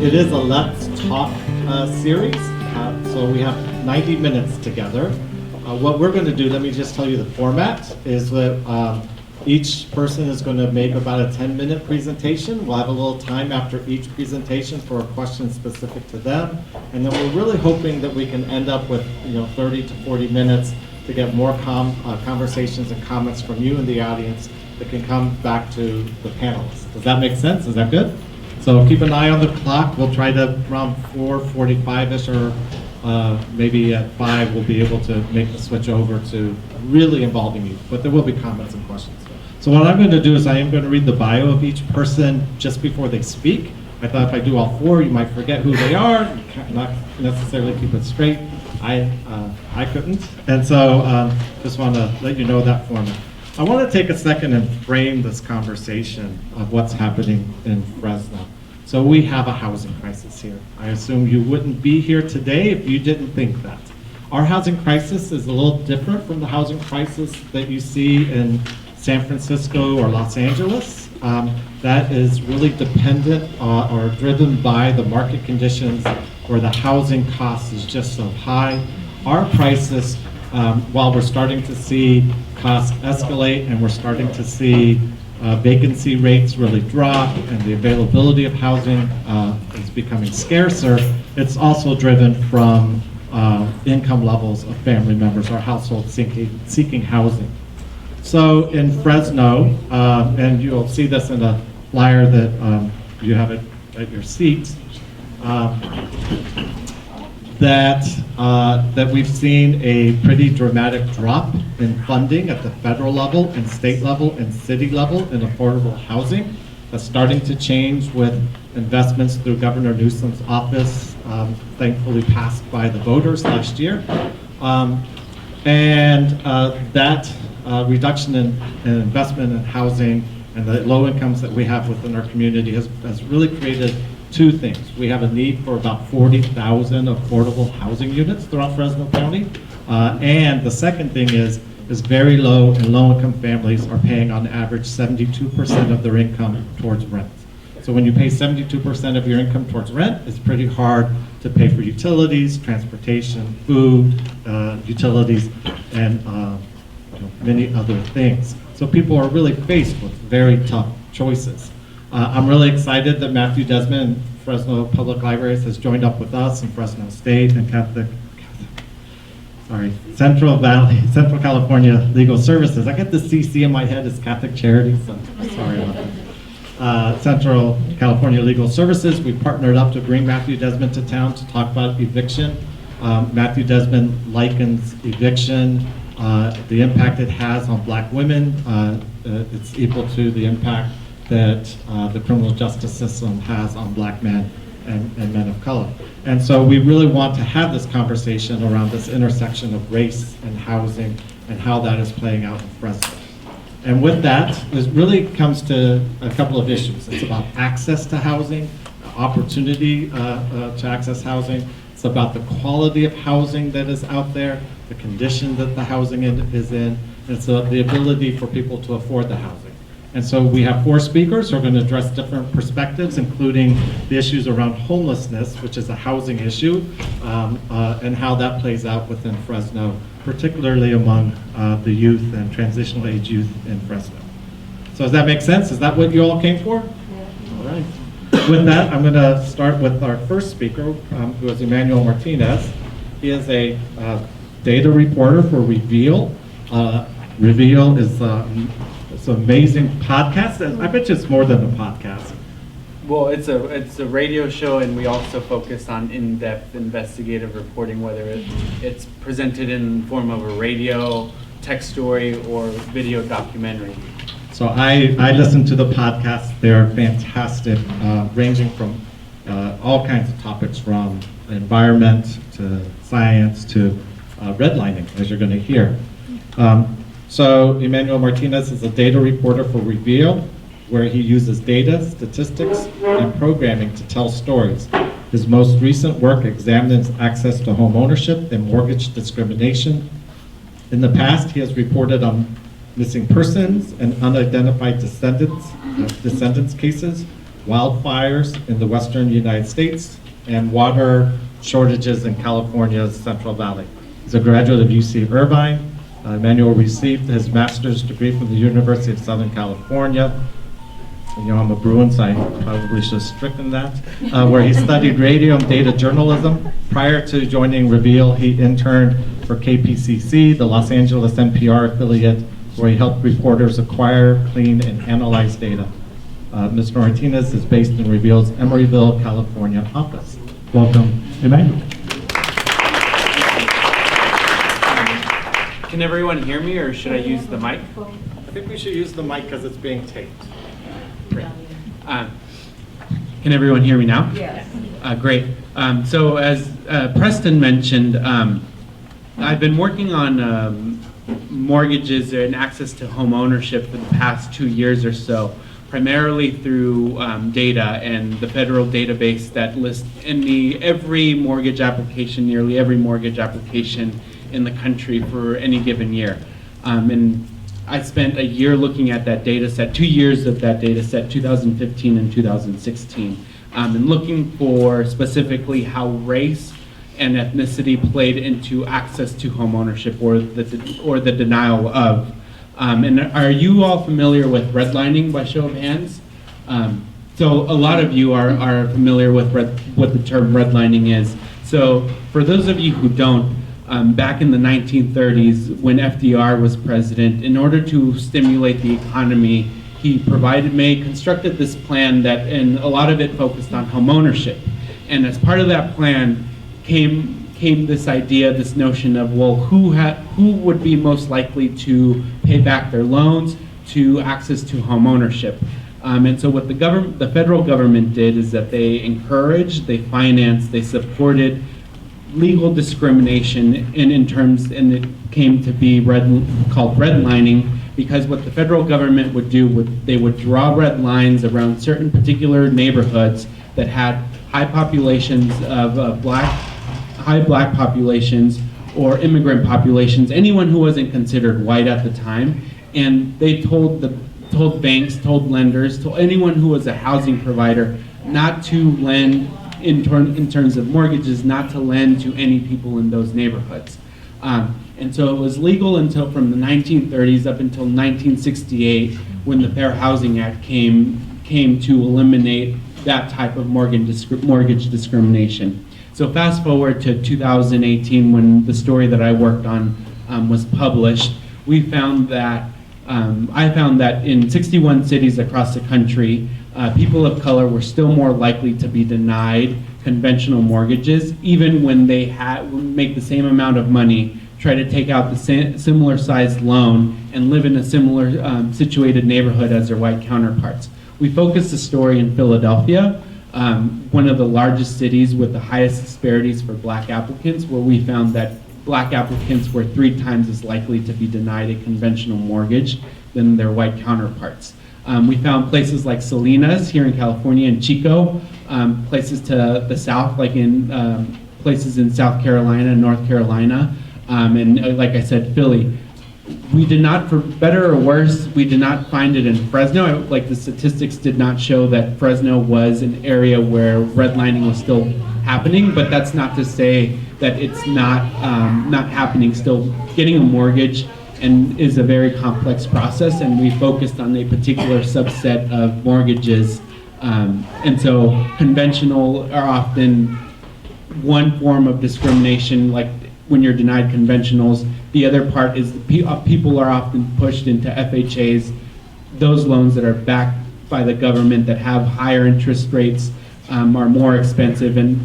it is a Let's Talk series. So we have 90 minutes together. What we're going to do, let me just tell you the format, is that each person is going to make about a 10-minute presentation. We'll have a little time after each presentation for a question specific to them. And then we're really hoping that we can end up with 30 to 40 minutes to get more conversations and comments from you in the audience that can come back to the panelists. Does that make sense? Is that good? So keep an eye on the clock. We'll try to around 4:45-ish or maybe at 5 we'll be able to make the switch over to really involving you. But there will be comments and questions. So what I'm going to do is I am going to read the bio of each person just before they speak. I thought if I do all four, you might forget who they are, not necessarily keep it straight. I couldn't. And so just want to let you know that format. I want to take a second and frame this conversation of what's happening in Fresno. So we have a housing crisis here. I assume you wouldn't be here today if you didn't think that. Our housing crisis is a little different from the housing crisis that you see in San Francisco or Los Angeles. That is really dependent or driven by the market conditions where the housing cost is just so high. Our crisis, while we're starting to see costs escalate and we're starting to see vacancy rates really drop and the availability of housing is becoming scarcer, it's also driven from income levels of family members or households seeking housing. So in Fresno, and you'll see this in a flyer that you have it at your seat, that we've seen a pretty dramatic drop in funding at the federal level and state level and city level in affordable housing. That's starting to change with investments through Governor Newsom's office, thankfully passed by the voters last year. That reduction in investment in housing and the low incomes that we have within our community has really created two things. We have a need for about 40,000 affordable housing units throughout Fresno County. And the second thing is very low and low income families are paying on average 72% of their income towards rent. So when you pay 72% of your income towards rent, it's pretty hard to pay for utilities, transportation, food, utilities, and many other things. So people are really faced with very tough choices. I'm really excited that Matthew Desmond and Fresno Public Libraries has joined up with us in Fresno State and Central California Legal Services. I get the CC in my head as Catholic Charities, so sorry about that. Central California Legal Services, we partnered up to bring Matthew Desmond to town to talk about eviction. Matthew Desmond likens eviction, the impact it has on Black women. It's equal to the impact that the criminal justice system has on Black men and men of color. And so we really want to have this conversation around this intersection of race and housing and how that is playing out in Fresno. And with that, it really comes to a couple of issues. It's about access to housing, opportunity to access housing. It's about the quality of housing that is out there, the condition that the housing is in, and so the ability for people to afford the housing. And so we have four speakers who are going to address different perspectives, including the issues around homelessness, which is a housing issue, and how that plays out within Fresno, particularly among the youth and transitional age youth in Fresno. So does that make sense? Is that what you all came for? Yeah. All right. With that, I'm going to start with our first speaker, who is Emmanuel Martinez. He is a data reporter for Reveal. Reveal is it's an amazing podcast. I bet you it's more than a podcast. Well, it's a radio show, and we also focus on in-depth investigative reporting, whether it's presented in the form of a radio, text story, or video documentary. So I listen to the podcasts. They're fantastic, ranging from all kinds of topics, from environment to science to redlining, as you're going to hear. So Emmanuel Martinez is a data reporter for Reveal, where he uses data, statistics, and programming to tell stories. His most recent work examines access to home ownership and mortgage discrimination. In the past, he has reported on missing persons and unidentified descendants cases, wildfires in the western United States, and water shortages in California's Central Valley. He's a graduate of UC Irvine. Emmanuel received his master's degree from the University of Southern California. You know, I'm a Bruin, so I probably should have stricken that, where he studied radio and data journalism. Prior to joining Reveal, he interned for KPCC, the Los Angeles NPR affiliate, where he helped reporters acquire, clean, and analyze data. Mr. Martinez is based in Reveal's Emeryville, California office. Welcome, Emmanuel. Can everyone hear me, or should I use the mic? I think we should use the mic because it's being taped. Great. Can everyone hear me now? Yes. Great. So as Preston mentioned, I've been working on mortgages and access to home ownership for the past 2 years or so, primarily through data and the federal database that lists every mortgage application, nearly every mortgage application in the country for any given year. And I spent a year looking at that data set, 2 years of that data set, 2015 and 2016, and looking for specifically how race and ethnicity played into access to home ownership or the denial of. And are you all familiar with redlining by show of hands? So a lot of you are familiar with what the term redlining is. So for those of you who don't, back in the 1930s, when FDR was president, in order to stimulate the economy, he constructed this plan and a lot of it focused on home ownership. And as part of that plan came this idea, this notion of, well, who would be most likely to pay back their loans to access to home ownership? And so what the federal government did is that they encouraged, they financed, they supported legal discrimination and it came to be called redlining, because what the federal government would do, they would draw red lines around certain particular neighborhoods that had high populations of high black populations or immigrant populations, anyone who wasn't considered white at the time, and they told banks, told lenders, told anyone who was a housing provider not to lend in terms of mortgages, not to lend to any people in those neighborhoods. And so it was legal until from the 1930s up until 1968, when the Fair Housing Act came to eliminate that type of mortgage discrimination. So fast forward to 2018, when the story that I worked on was published, I found that in 61 cities across the country, people of color were still more likely to be denied conventional mortgages, even when they make the same amount of money, try to take out the similar sized loan, and live in a similar situated neighborhood as their white counterparts. We focused the story in Philadelphia, one of the largest cities with the highest disparities for black applicants, where we found that black applicants were 3 times as likely to be denied a conventional mortgage than their white counterparts. We found places like Salinas here in California and Chico, places to the south, like in places in South Carolina and North Carolina, and like I said, Philly. We did not, for better or worse, we did not find it in Fresno. Like the statistics did not show that Fresno was an area where redlining was still happening, but that's not to say that it's not happening. Still, getting a mortgage is a very complex process, and we focused on a particular subset of mortgages. And so conventional are often one form of discrimination, like when you're denied conventionals. The other part is people are often pushed into FHAs, those loans that are backed by the government that have higher interest rates, are more expensive. And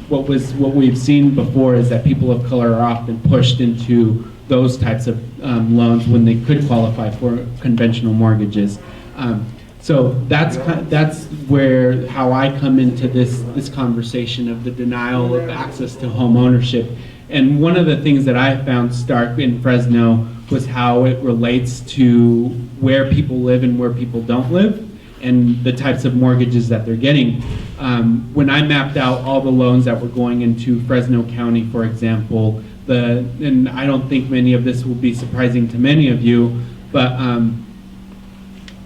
what we've seen before is that people of color are often pushed into those types of loans when they could qualify for conventional mortgages. So that's how I come into this conversation of the denial of access to home ownership. And one of the things that I found stark in Fresno was how it relates to where people live and where people don't live, and the types of mortgages that they're getting. When I mapped out all the loans that were going into Fresno County, for example, and I don't think many of this will be surprising to many of you, but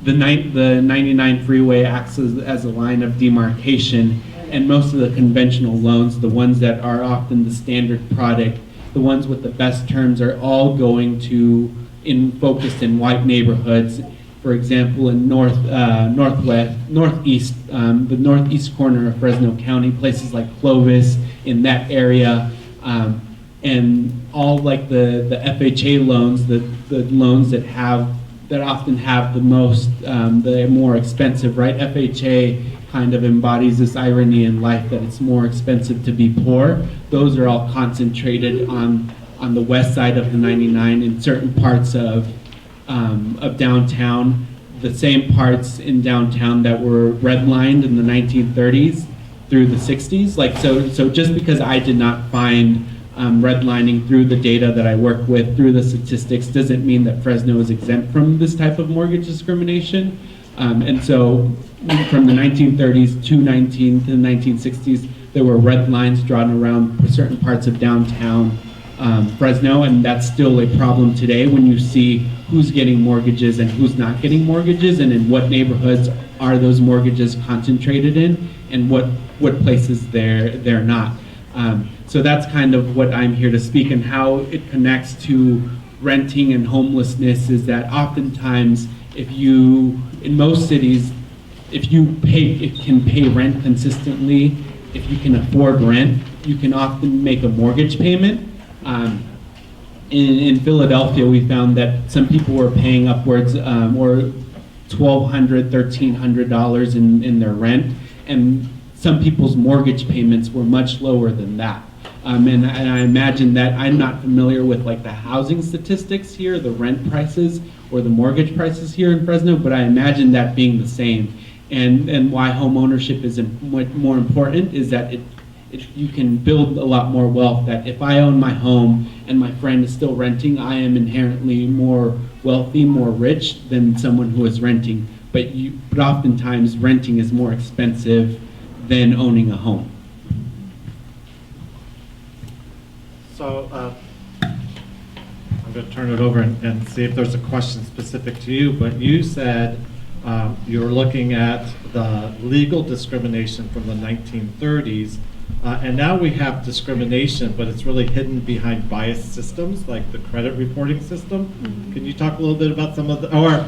the 99 freeway acts as a line of demarcation, and most of the conventional loans, the ones that are often the standard product, the ones with the best terms, are all going to focused in white neighborhoods. For example, in northeast, the northeast corner of Fresno County, places like Clovis, in that area, and all like the FHA loans, the loans that often have the most, the more expensive, right? FHA kind of embodies this irony in life that it's more expensive to be poor. Those are all concentrated on the west side of the 99 in certain parts of downtown, the same parts in downtown that were redlined in the 1930s through the 60s. Like so just because I did not find redlining through the data that I work with, through the statistics, doesn't mean that Fresno is exempt from this type of mortgage discrimination. And so from the 1930s to the 1960s, there were red lines drawn around certain parts of downtown Fresno, and that's still a problem today when you see who's getting mortgages and who's not getting mortgages, and in what neighborhoods are those mortgages concentrated in, and what places they're not. So that's kind of what I'm here to speak, and how it connects to renting and homelessness is that oftentimes in most cities, if you can pay rent consistently, if you can afford rent, you can often make a mortgage payment. In Philadelphia, we found that some people were paying upwards or $1,200, $1,300 in their rent, and some people's mortgage payments were much lower than that. And I imagine that I'm not familiar with like the housing statistics here, the rent prices or the mortgage prices here in Fresno, but I imagine that being the same. And why home ownership is more important is that you can build a lot more wealth. That if I own my home and my friend is still renting, I am inherently more wealthy, more rich than someone who is renting. But oftentimes renting is more expensive than owning a home. So I'm going to turn it over and see if there's a question specific to you, but you said you're looking at the legal discrimination from the 1930s, and now we have discrimination, but it's really hidden behind biased systems like the credit reporting system. Mm-hmm. Can you talk a little bit about some of the, or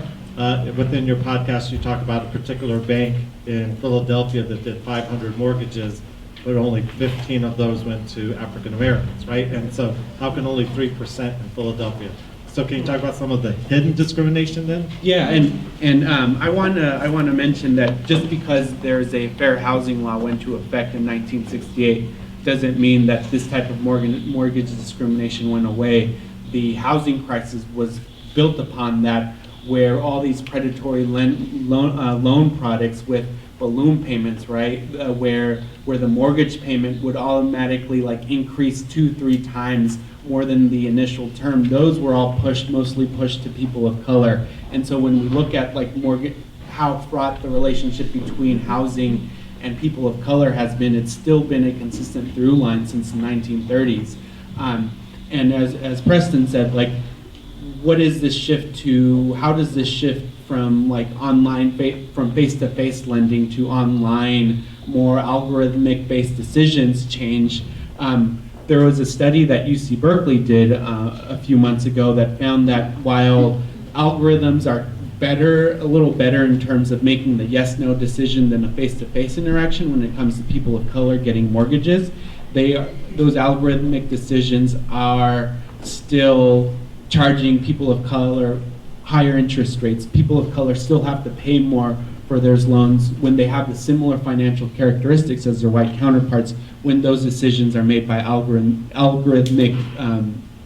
within your podcast you talk about a particular bank in Philadelphia that did 500 mortgages, but only 15 of those went to African Americans, right? And so how can only 3% in Philadelphia? So can you talk about some of the hidden discrimination then? Yeah, and I want to mention that just because there's a fair housing law went into effect in 1968 doesn't mean that this type of mortgage discrimination went away. The housing crisis was built upon that, where all these predatory loan products with balloon payments, right, where the mortgage payment would automatically like increase 2-3 times more than the initial term. Those were all mostly pushed to people of color. And so when we look at like how fraught the relationship between housing and people of color has been, it's still been a consistent through line since the 1930s. And as Preston said, like, what is this shift to? How does this shift from like online, from face-to-face lending to online, more algorithmic-based decisions change? There was a study that UC Berkeley did a few months ago that found that while algorithms are a little better in terms of making the yes/no decision than a face-to-face interaction when it comes to people of color getting mortgages, those algorithmic decisions are still charging people of color higher interest rates. People of color still have to pay more for their loans when they have the similar financial characteristics as their white counterparts, when those decisions are made by algorithmic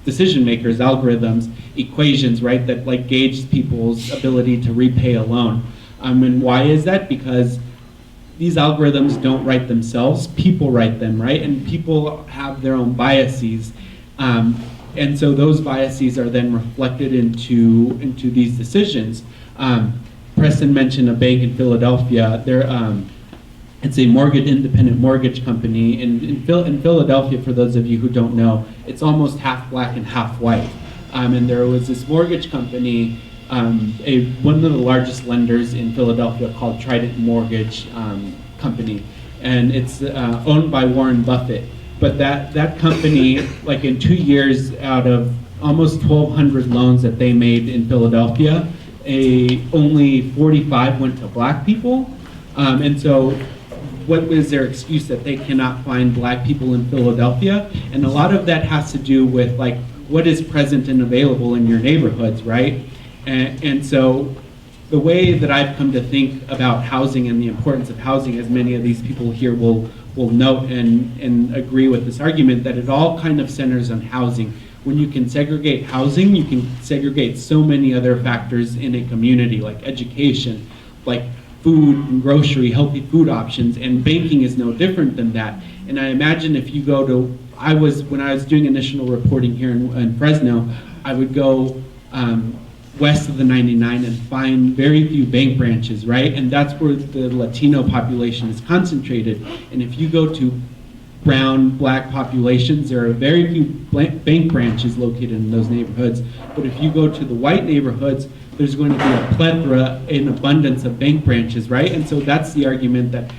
decision makers, algorithms, equations, right, that like gauge people's ability to repay a loan. And why is that? Because these algorithms don't write themselves, people write them, right? And people have their own biases. And so those biases are then reflected into these decisions. Preston mentioned a bank in Philadelphia. It's a independent mortgage company. In Philadelphia, for those of you who don't know, it's almost half black and half white. And there was this mortgage company one of the largest lenders in Philadelphia called Trident Mortgage Company, and it's owned by Warren Buffett. But that company, like in 2 years, out of almost 1,200 loans that they made in Philadelphia, only 45 went to black people. And so what is their excuse that they cannot find black people in Philadelphia? And a lot of that has to do with like what is present and available in your neighborhoods, right? And so the way that I've come to think about housing and the importance of housing, as many of these people here will note and agree with this argument, that it all kind of centers on housing. When you can segregate housing, you can segregate so many other factors in a community, like education, like food and grocery, healthy food options, and banking is no different than that. And I imagine if you go to, when I was doing initial reporting here in Fresno, I would go west of the 99 and find very few bank branches, right? And that's where the Latino population is concentrated. And if you go to brown, black populations, there are very few bank branches located in those neighborhoods. But if you go to the white neighborhoods, there's going to be a plethora, an abundance of bank branches, right? And so that's the argument that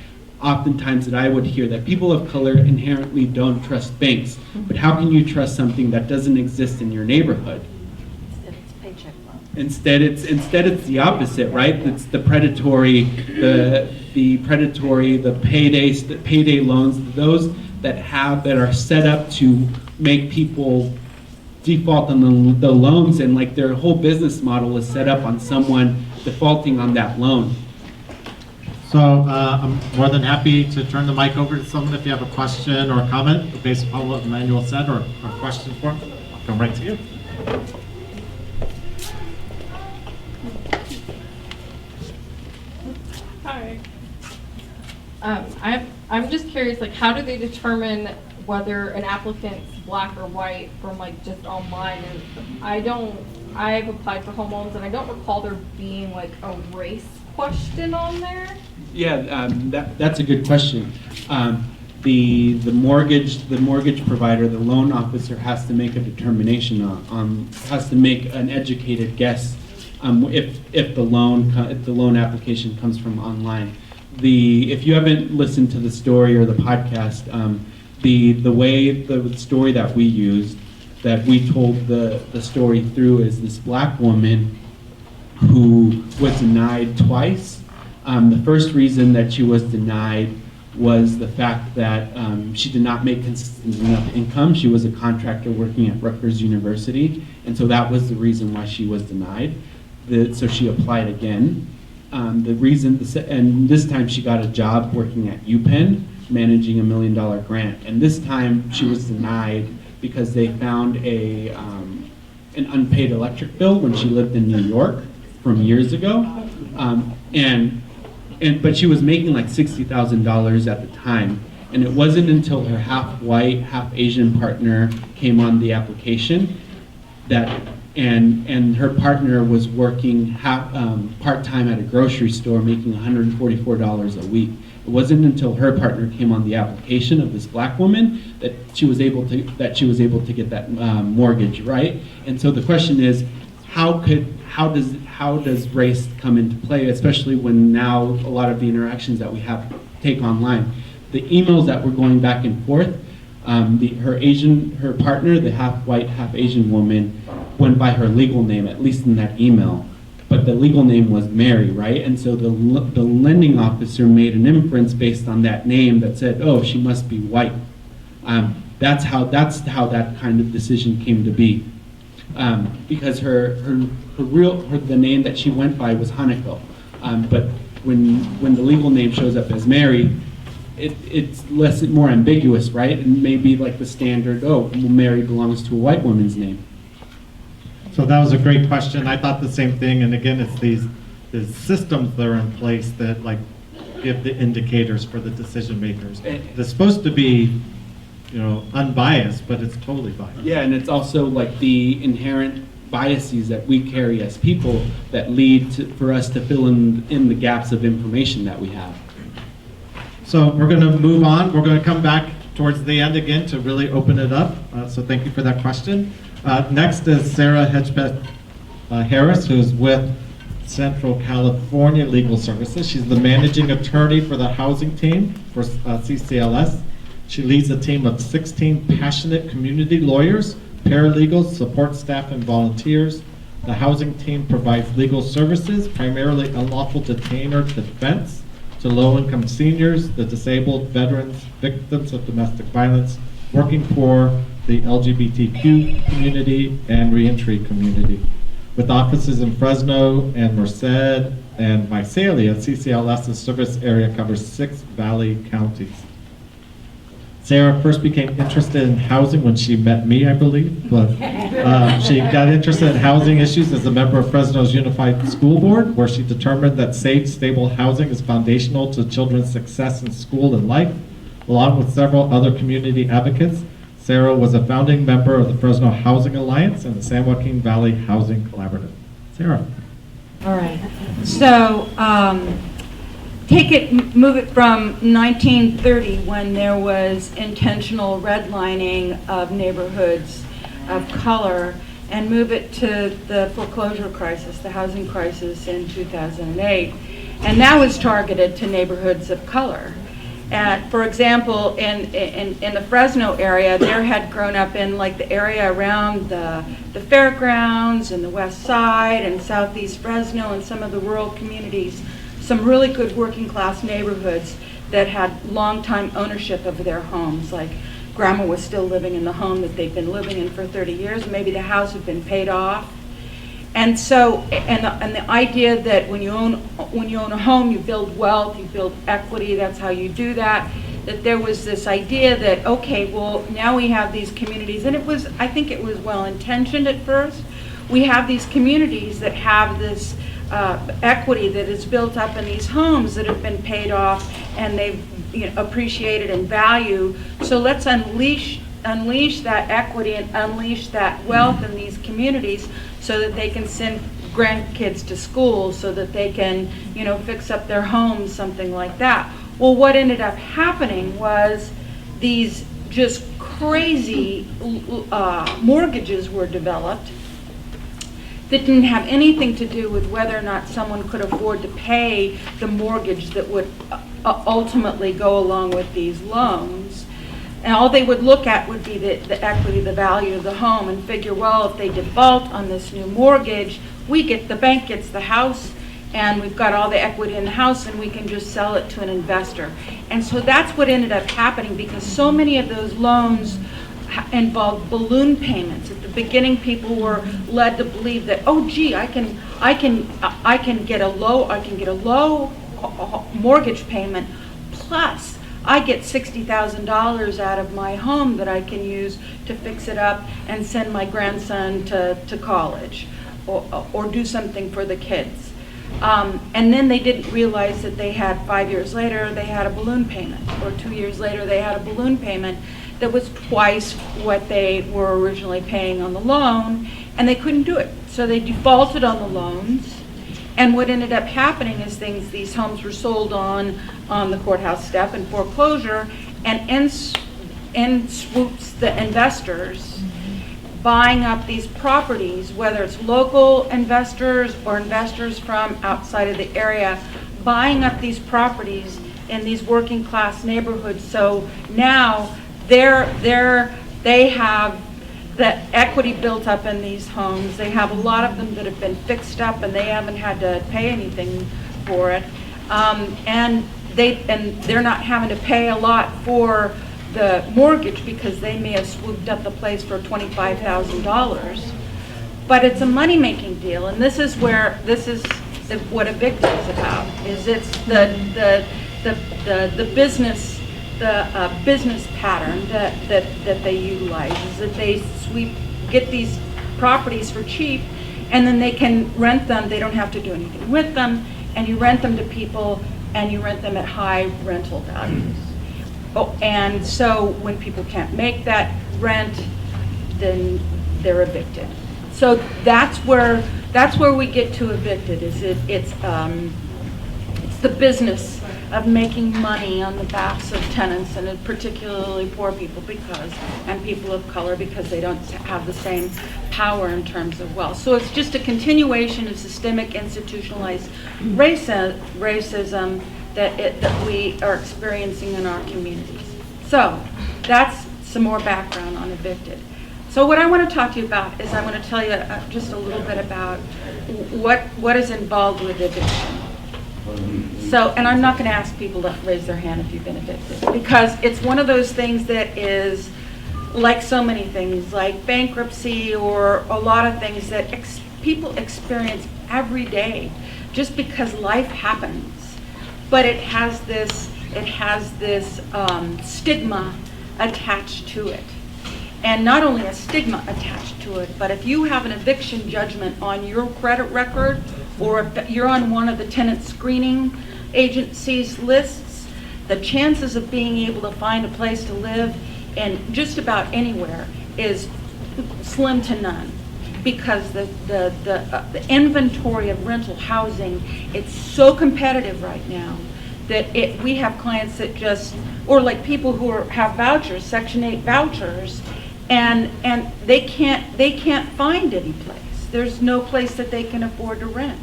oftentimes that I would hear, that people of color inherently don't trust banks. But how can you trust something that doesn't exist in your neighborhood? It's paycheck loan. Instead it's the opposite, right? It's the predatory, the payday loans, those that are set up to make people default on the loans, and like their whole business model is set up on someone defaulting on that loan. So I'm more than happy to turn the mic over to someone if you have a question or a comment based upon what Emmanuel said, or a question for him. I'll come right to you. Hi. I'm just curious, like, how do they determine whether an applicant's black or white from like just online? And I've applied for home loans and I don't recall there being like a race question on there. Yeah, that's a good question. The mortgage provider, the loan officer, has to make a determination has to make an educated guess if the loan application comes from online. If you haven't listened to the story or the podcast, the story that we used, that we told the story through, is this black woman who was denied twice. The first reason that she was denied was the fact that she did not make consistent enough income. She was a contractor working at Rutgers University, and so that was the reason why she was denied. So she applied again. And this time she got a job working at UPenn, managing $1 million grant. And this time she was denied because they found an unpaid electric bill when she lived in New York from years ago. But she was making like $60,000 at the time. And it wasn't until her half-white, half-Asian partner came on the application and her partner was working part-time at a grocery store, making $144 a week. It wasn't until her partner came on the application of this black woman that she was able to get that mortgage, right? And so the question is, how does race come into play, especially when now a lot of the interactions that we have take online? The emails that were going back and forth, her partner, the half-white, half-Asian woman, went by her legal name, at least in that email, but the legal name was Mary, right? And so the lending officer made an inference based on that name that said, oh, she must be white. That's how that kind of decision came to be, because the name that she went by was Hanako, but when the legal name shows up as Mary, it's more ambiguous, right? And maybe like the standard, Mary belongs to a white woman's name. So that was a great question. I thought the same thing. And again, it's these systems that are in place that like give the indicators for the decision makers. They're supposed to be, unbiased, but it's totally biased. Yeah, and it's also like the inherent biases that we carry as people that lead for us to fill in the gaps of information that we have. So we're going to move on. We're going to come back towards the end again to really open it up. So thank you for that question. Next is Sara Harris, who's with Central California Legal Services. She's the managing attorney for the housing team for CCLS. She leads a team of 16 passionate community lawyers, paralegals, support staff, and volunteers. The housing team provides legal services, primarily unlawful detainer defense, to low-income seniors, the disabled, veterans, victims of domestic violence, working poor, the LGBTQ community, and reentry community. With offices in Fresno and Merced and Visalia, CCLS's service area covers 6 Valley counties. Sara first became interested in housing when she met me, I believe, but she got interested in housing issues as a member of Fresno's Unified School Board, where she determined that safe, stable housing is foundational to children's success in school and life. Along with several other community advocates, Sara was a founding member of the Fresno Housing Alliance and the San Joaquin Valley Housing Collaborative. Sara. All right. So move it from 1930, when there was intentional redlining of neighborhoods of color, and move it to the foreclosure crisis, the housing crisis in 2008. And that was targeted to neighborhoods of color. For example, in the Fresno area, there had grown up in like the area around the fairgrounds and the west side and southeast Fresno and some of the rural communities, some really good working class neighborhoods that had long time ownership of their homes. Like grandma was still living in the home that they'd been living in for 30 years. Maybe the house had been paid off. And so, and the idea that when you own a home, you build wealth, you build equity, that's how you do that. That there was this idea that, okay, well, now we have these communities, and I think it was well intentioned at first. We have these communities that have this equity that is built up in these homes that have been paid off, and they've appreciated in value. So let's unleash that equity and unleash that wealth in these communities, so that they can send grandkids to school, so that they can, fix up their homes, something like that. Well, what ended up happening was these just crazy mortgages were developed that didn't have anything to do with whether or not someone could afford to pay the mortgage that would ultimately go along with these loans. And all they would look at would be the equity, the value of the home, and figure, well, if they default on this new mortgage, the bank gets the house, and we've got all the equity in the house, and we can just sell it to an investor. And so that's what ended up happening, because so many of those loans involved balloon payments. At the beginning, people were led to believe that, oh, gee, I can get a low mortgage payment, plus I get $60,000 out of my home that I can use to fix it up and send my grandson to college, or do something for the kids. And then they didn't realize that they had 5 years later, they had a balloon payment, or 2 years later, they had a balloon payment that was twice what they were originally paying on the loan, and they couldn't do it. So they defaulted on the loans. And what ended up happening is these homes were sold on the courthouse step in foreclosure, and in swoops the investors buying up these properties, whether it's local investors or investors from outside of the area, buying up these properties in these working class neighborhoods. So now they have the equity built up in these homes. They have a lot of them that have been fixed up, and they haven't had to pay anything for it. And they're not having to pay a lot for the mortgage, because they may have swooped up the place for $25,000. But it's a money-making deal, and this is what Eviction is about. Is it's the business. The business pattern that they utilize is that they get these properties for cheap, and then they can rent them. They don't have to do anything with them, and you rent them to people, and you rent them at high rental values. Oh, and so when people can't make that rent, then they're evicted. So that's where we get to evicted. It's the business of making money on the backs of tenants, and particularly poor people and people of color, because they don't have the same power in terms of wealth. So it's just a continuation of systemic institutionalized racism that we are experiencing in our communities. So that's some more background on Evicted. So what I want to talk to you about is I want to tell you just a little bit about what is involved with eviction. So, and I'm not going to ask people to raise their hand if you've been evicted, because it's one of those things that is like so many things, like bankruptcy or a lot of things that people experience every day just because life happens. But it has this stigma attached to it. And not only a stigma attached to it, but if you have an eviction judgment on your credit record, or if you're on one of the tenant screening agencies' lists, the chances of being able to find a place to live in just about anywhere is slim to none, because the inventory of rental housing, it's so competitive right now that we have clients that just, or like people who have vouchers, Section 8 vouchers, and they can't find any place. There's no place that they can afford to rent.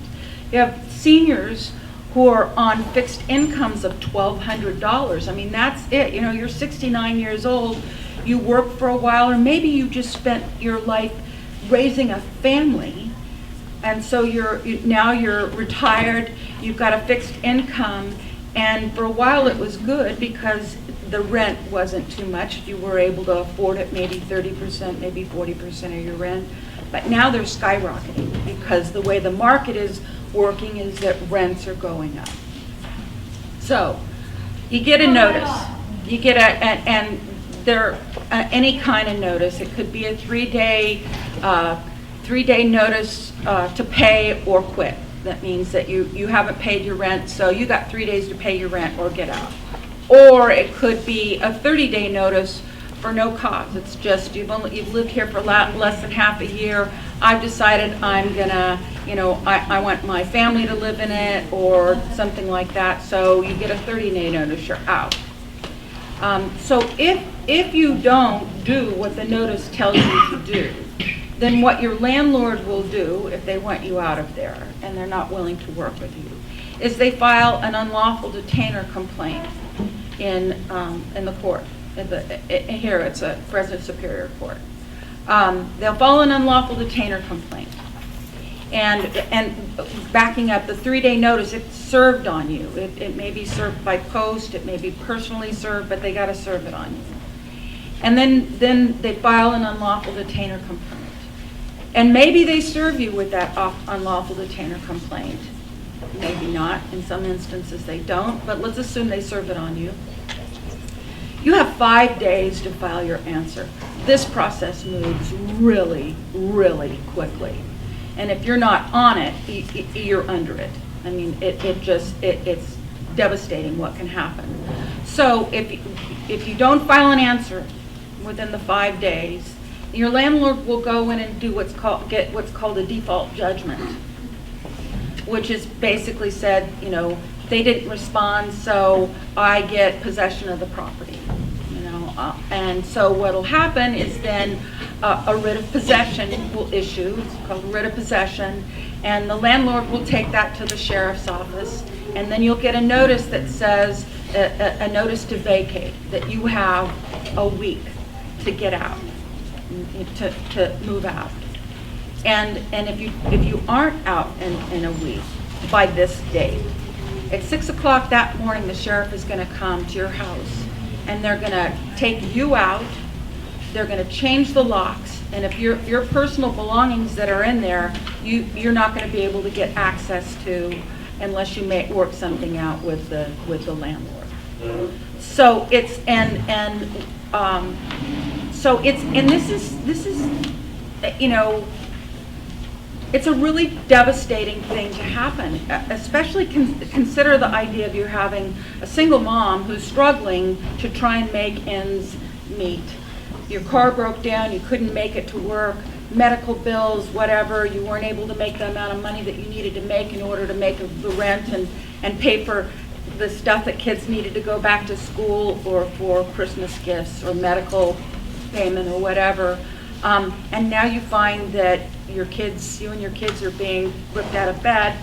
You have seniors who are on fixed incomes of $1,200. I mean, that's it. You know, you're 69 years old, you work for a while, or maybe you just spent your life raising a family, and so now you're retired, you've got a fixed income, and for a while it was good because the rent wasn't too much. You were able to afford it, maybe 30%, maybe 40% of your rent. But now they're skyrocketing because the way the market is working is that rents are going up. So you get a notice. You get any kind of notice. It could be a three-day notice to pay or quit. That means that you haven't paid your rent, so you got 3 days to pay your rent or get out. Or it could be a 30-day notice for no cause. It's just you've lived here for less than half a year. I've decided I'm gonna, I want my family to live in it or something like that. So you get a 30-day notice, you're out. So if you don't do what the notice tells you to do, then what your landlord will do, if they want you out of there and they're not willing to work with you, is they file an unlawful detainer complaint in the court. Here it's a Fresno Superior Court. They'll file an unlawful detainer complaint. And backing up, the 3-day notice, it's served on you. It may be served by post, it may be personally served, but they got to serve it on you. And then they file an unlawful detainer complaint. And maybe they serve you with that unlawful detainer complaint. Maybe not. In some instances they don't, but let's assume they serve it on you. You have 5 days to file your answer. This process moves really, really quickly. And if you're not on it, you're under it. I mean, it's devastating what can happen. So if you don't file an answer within the 5 days, your landlord will go in and do get what's called a default judgment, which is basically said, they didn't respond, so I get possession of the property. And so what'll happen is then a writ of possession will issue. It's called a writ of possession, and the landlord will take that to the sheriff's office, and then you'll get a notice that says a notice to vacate, that you have a week to get out, to move out. And if you aren't out in a week by this date, at 6 o'clock that morning, the sheriff is going to come to your house, and they're going to take you out. They're going to change the locks, and if your personal belongings that are in there, you're not going to be able to get access to unless you work something out with the landlord. So this is it's a really devastating thing to happen, especially consider the idea of you having a single mom who's struggling to try and make ends meet. Your car broke down, you couldn't make it to work, medical bills, whatever, you weren't able to make the amount of money that you needed to make in order to make the rent and pay for the stuff that kids needed to go back to school or for Christmas gifts or medical payment or whatever. And now you find that you and your kids are being ripped out of bed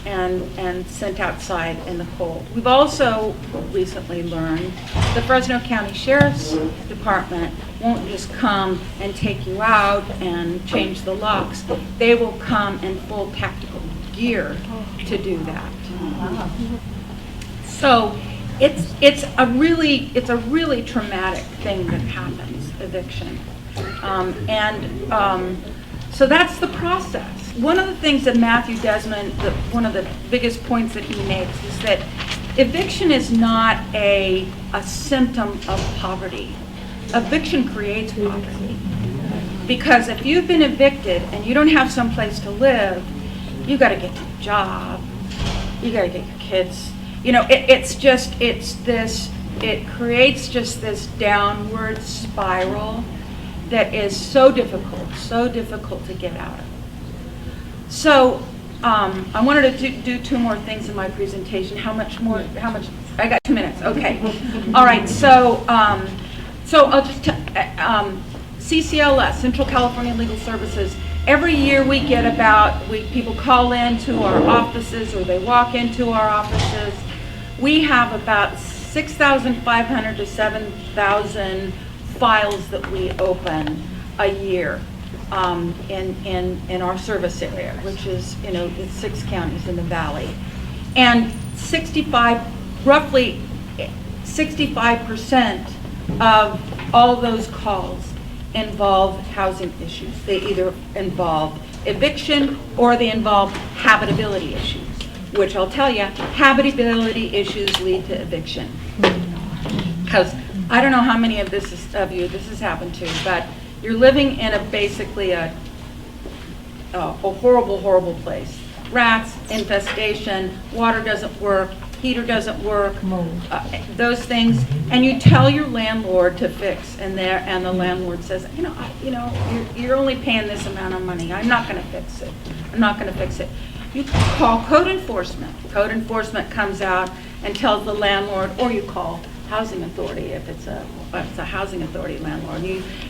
and sent outside in the cold. We've also recently learned the Fresno County Sheriff's Department won't just come and take you out and change the locks. They will come in full tactical gear to do that. So it's a really traumatic thing that happens, eviction. So that's the process. One of the things that Matthew Desmond, one of the biggest points that he makes is that eviction is not a symptom of poverty. Eviction creates poverty. Because if you've been evicted and you don't have some place to live, you got to get a job, you got to get your kids. It creates just this downward spiral that is so difficult to get out of. So I wanted to do two more things in my presentation. How much? I got 2 minutes. Okay. All right. So I'll just CCLS, Central California Legal Services. Every year we get people call in to our offices or they walk into our offices. We have about 6,500 to 7,000 files that we open a year in our service area, which is, it's 6 counties in the valley. And roughly 65% of all those calls involve housing issues. They either involve eviction or they involve habitability issues, which I'll tell you, habitability issues lead to eviction. Because I don't know how many of this has happened to, but you're living in basically a horrible place. Rats, infestation, water doesn't work, heater doesn't work, those things, and you tell your landlord to fix, and the landlord says, you're only paying this amount of money. I'm not going to fix it. I'm not going to fix it. You call code enforcement. Code enforcement comes out and tells the landlord, or you call housing authority if it's a housing authority landlord.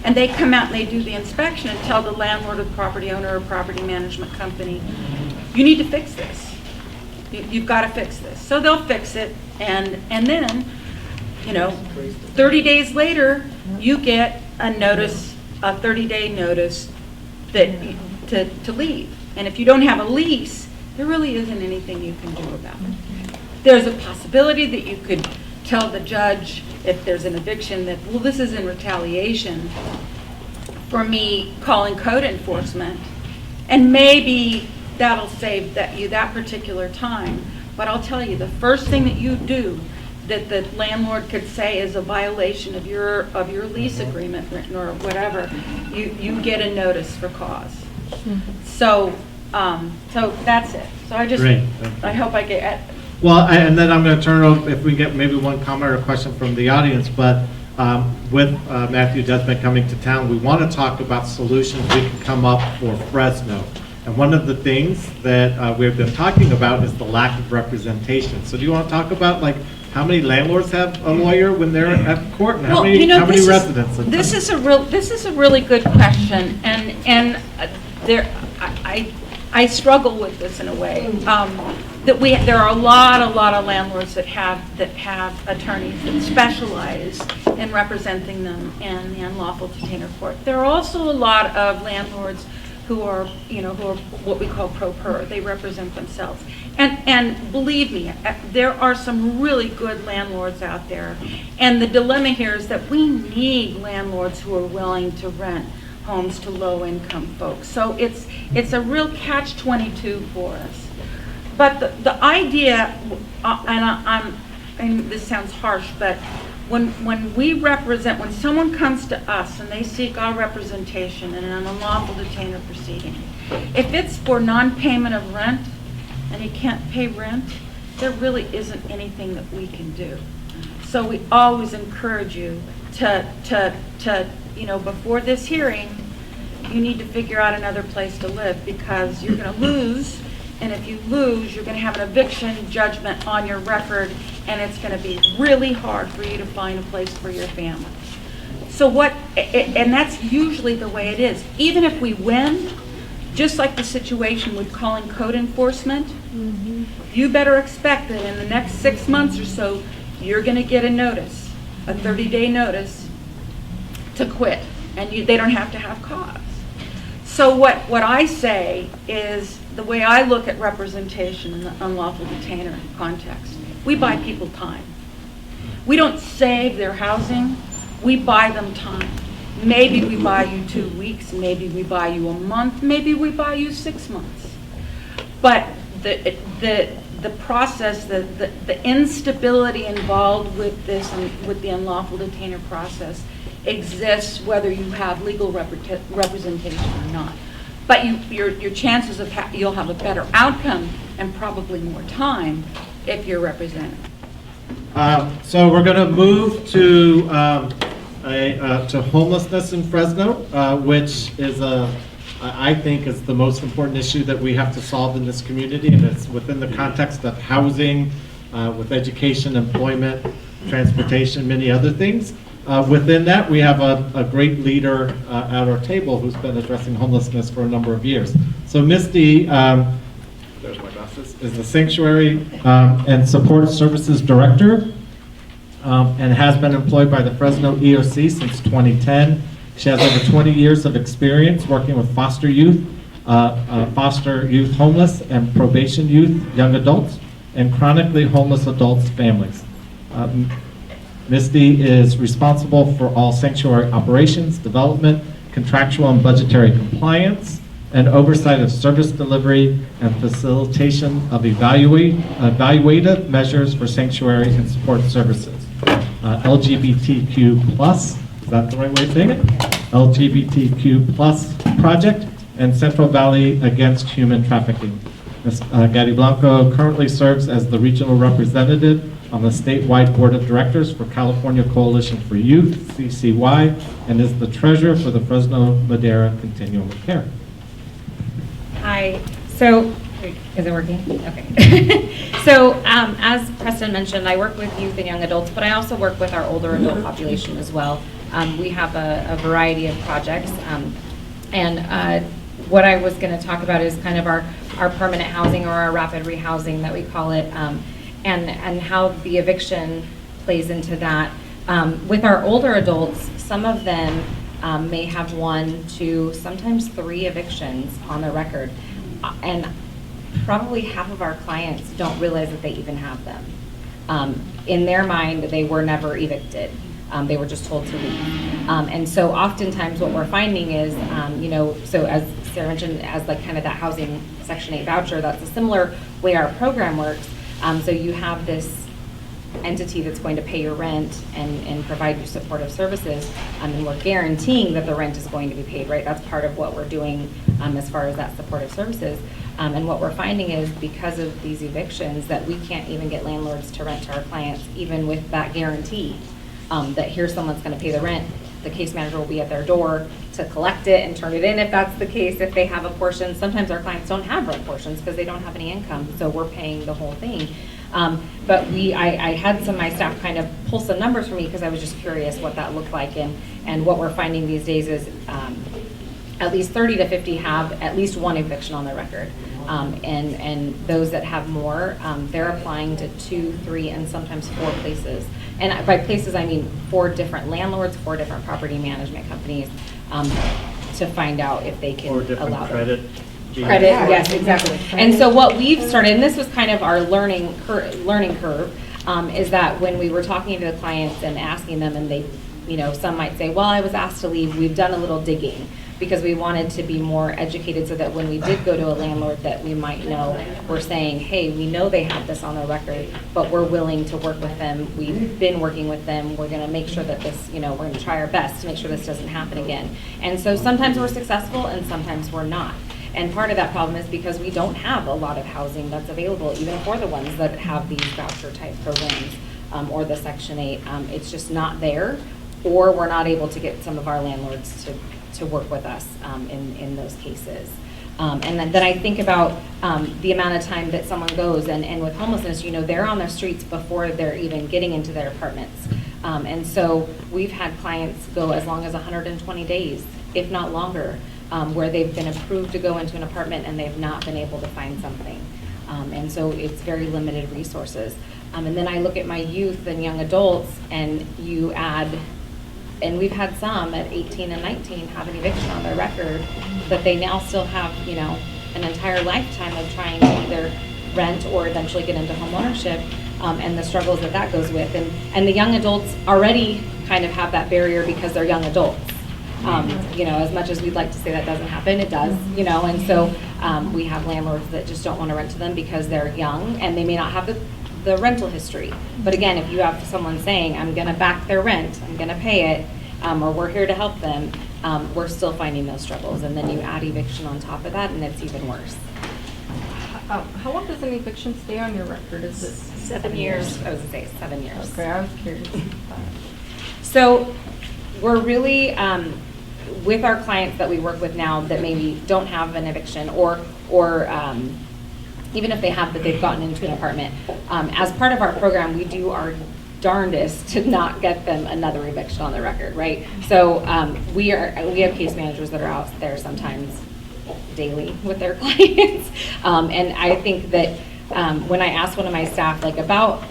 And they come out and they do the inspection and tell the landlord or the property owner or property management company, you need to fix this. You've got to fix this. So they'll fix it, and then, 30 days later, you get a notice, a 30-day notice to leave. And if you don't have a lease, there really isn't anything you can do about it. There's a possibility that you could tell the judge, if there's an eviction, that, well, this is in retaliation for me calling code enforcement, and maybe that'll save you that particular time. But I'll tell you, the first thing that you do that the landlord could say is a violation of your lease agreement or whatever, you get a notice for cause. So that's it. So I hope I get. Well, and then I'm going to turn it over if we get maybe one comment or question from the audience. But with Matthew Desmond coming to town, we want to talk about solutions we can come up for Fresno. And one of the things that we've been talking about is the lack of representation. So do you want to talk about how many landlords have a lawyer when they're at court, and how many residents? This is a really good question, and I struggle with this in a way. There are a lot of landlords that have attorneys that specialize in representing them in the unlawful detainer court. There are also a lot of landlords who are what we call pro per. They represent themselves. And believe me, there are some really good landlords out there. And the dilemma here is that we need landlords who are willing to rent homes to low-income folks. So it's a real catch-22 for us. But the idea, and this sounds harsh, but when someone comes to us and they seek our representation in an unlawful detainer proceeding, if it's for non-payment of rent and you can't pay rent, there really isn't anything that we can do. So we always encourage you to before this hearing, you need to figure out another place to live, because you're going to lose And if you lose, you're going to have an eviction judgment on your record, and it's going to be really hard for you to find a place for your family. So and that's usually the way it is. Even if we win, just like the situation with calling code enforcement, you better expect that in the next 6 months or so, you're going to get a notice, a 30-day notice to quit, and they don't have to have cause. So what I say is, the way I look at representation in the unlawful detainer context, we buy people time. We don't save their housing, we buy them time. Maybe we buy you 2 weeks, maybe we buy you a month, maybe we buy you 6 months. But the process, the instability involved with this, with the unlawful detainer process, exists whether you have legal representation or not. But your chances of you'll have a better outcome and probably more time if you're represented. So we're going to move to homelessness in Fresno, which is I think is the most important issue that we have to solve in this community, and it's within the context of housing, with education, employment, transportation, many other things. Within that, we have a great leader at our table who's been addressing homelessness for a number of years. So Misty, there's my glasses, is the Sanctuary and Support Services Director, and has been employed by the Fresno EOC since 2010. She has over 20 years of experience working with foster youth homeless, and probation youth, young adults, and chronically homeless adults' families. Misty is responsible for all sanctuary operations, development, contractual and budgetary compliance, and oversight of service delivery and facilitation of evaluative measures for sanctuary and support services. LGBTQ+, is that the right way of saying it? LGBTQ+ project, and Central Valley Against Human Trafficking. Ms. Gattie-Blanco currently serves as the regional representative on the statewide board of directors for California Coalition for Youth, CCY, and is the treasurer for the Fresno Madera Continuum of Care. Hi. So, is it working? Okay. So, as Preston mentioned, I work with youth and young adults, but I also work with our older adult population as well. We have a variety of projects, and what I was going to talk about is kind of our permanent housing, or our rapid rehousing that we call it, and how the eviction plays into that. With our older adults, some of them may have 1, 2, sometimes 3 evictions on their record, and probably half of our clients don't realize that they even have them. In their mind, they were never evicted. They were just told to leave. And so oftentimes what we're finding is, so as Sarah mentioned, as like kind of that housing Section 8 voucher, that's a similar way our program works. So you have this entity that's going to pay your rent and provide you supportive services, and we're guaranteeing that the rent is going to be paid, right? That's part of what we're doing as far as that supportive services. And what we're finding is, because of these evictions, that we can't even get landlords to rent to our clients, even with that guarantee that here someone's going to pay the rent. The case manager will be at their door to collect it and turn it in if that's the case, if they have a portion. Sometimes our clients don't have rent portions because they don't have any income, so we're paying the whole thing. But I had some of my staff kind of pull some numbers for me because I was just curious what that looked like, and what we're finding these days is at least 30 to 50 have at least 1 eviction on their record. And those that have more, they're applying to 2, 3, and sometimes 4 places. And by places, I mean 4 different landlords, 4 different property management companies, to find out if they can allow credit. Credit, yes, exactly. And so what we've started, and this was kind of our learning curve, is that when we were talking to the clients and asking them, and they, some might say, well, I was asked to leave, we've done a little digging, because we wanted to be more educated so that when we did go to a landlord that we might know, we're saying, hey, we know they have this on their record, but we're willing to work with them. We've been working with them. We're going to make sure that this, we're going to try our best to make sure this doesn't happen again. And so sometimes we're successful and sometimes we're not. And part of that problem is because we don't have a lot of housing that's available, even for the ones that have these voucher type programs, or the Section 8. It's just not there, or we're not able to get some of our landlords to work with us in those cases. And then I think about the amount of time that someone goes, and with homelessness, they're on the streets before they're even getting into their apartments. And so we've had clients go as long as 120 days, if not longer, where they've been approved to go into an apartment and they've not been able to find something. And so it's very limited resources. And then I look at my youth and young adults, and you add, and we've had some at 18 and 19 have an eviction on their record, but they now still have, an entire lifetime of trying to either rent or eventually get into home ownership, and the struggles that goes with. And the young adults already kind of have that barrier because they're young adults. As much as we'd like to say that doesn't happen, it does, and so we have landlords that just don't want to rent to them because they're young and they may not have the rental history. But again, if you have someone saying, I'm going to back their rent, I'm going to pay it, or we're here to help them, we're still finding those struggles. And then you add eviction on top of that, and it's even worse. How long does an eviction stay on your record? Is it 7 years? I was going to say 7 years. Okay, I was curious. So we're really, with our clients that we work with now that maybe don't have an eviction, or even if they have, but they've gotten into an apartment, as part of our program, we do our darndest to not get them another eviction on their record, right? So we have case managers that are out there sometimes daily with their clients, and I think that when I asked one of my staff, like, about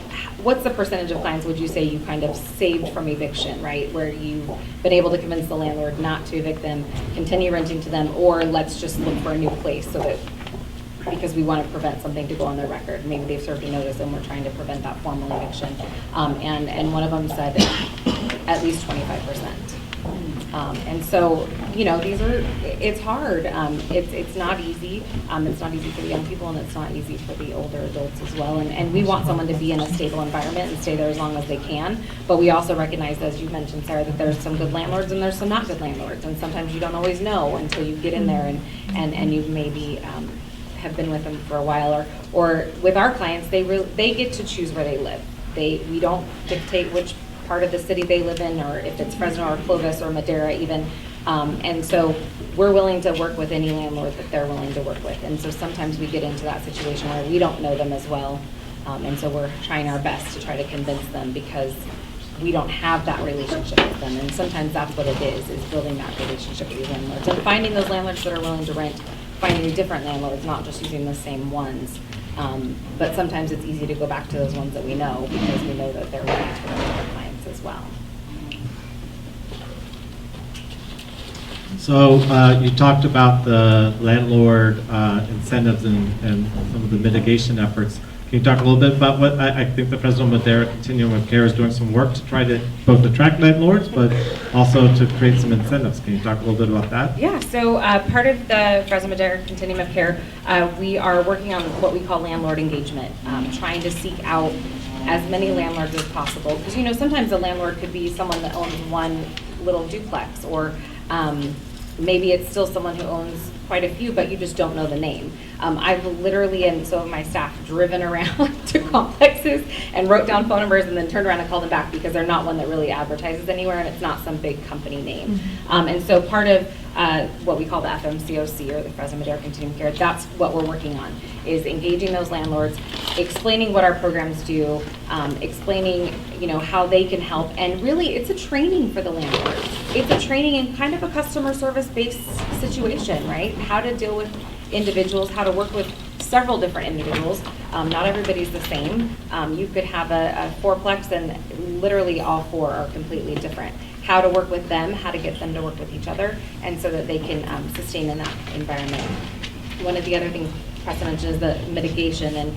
what's the percentage of clients would you say you kind of saved from eviction, right? Where you've been able to convince the landlord not to evict them, continue renting to them, or let's just look for a new place so that, because we want to prevent something to go on their record. Maybe they've served a notice and we're trying to prevent that formal eviction. And one of them said at least 25%. And so, it's hard. It's not easy. It's not easy for the young people, and it's not easy for the older adults as well. And we want someone to be in a stable environment and stay there as long as they can. But we also recognize, as you mentioned, Sarah, that there's some good landlords and there's some not good landlords. And sometimes you don't always know until you get in there and you maybe have been with them for a while. Or with our clients, they get to choose where they live. We don't dictate which part of the city they live in, or if it's Fresno or Clovis or Madera even. And so we're willing to work with any landlord that they're willing to work with. And so sometimes we get into that situation where we don't know them as well. And so we're trying our best to try to convince them because we don't have that relationship with them. And sometimes that's what it is building that relationship with these landlords. And finding those landlords that are willing to rent, finding different landlords, not just using the same ones. But sometimes it's easy to go back to those ones that we know because we know that they're willing to rent to their clients as well. So you talked about the landlord incentives and some of the mitigation efforts. Can you talk a little bit about what I think the Fresno Madera Continuum of Care is doing some work to try to both attract landlords, but also to create some incentives? Can you talk a little bit about that? Yeah, so part of the Fresno Madera Continuum of Care, we are working on what we call landlord engagement, trying to seek out as many landlords as possible. Because sometimes a landlord could be someone that owns one little duplex, or maybe it's still someone who owns quite a few, but you just don't know the name. I've literally, and so have my staff, driven around to complexes and wrote down phone numbers and then turned around and called them back because they're not one that really advertises anywhere and it's not some big company name. And so part of what we call the FMCOC, or the Fresno Madera Continuum of Care, that's what we're working on, is engaging those landlords, explaining what our programs do, explaining how they can help, and really it's a training for the landlords. It's a training in kind of a customer service based situation, right? How to deal with individuals, how to work with several different individuals. Not everybody's the same. You could have a fourplex and literally all four are completely different. How to work with them, how to get them to work with each other, and so that they can sustain in that environment. One of the other things Preston mentioned is the mitigation, and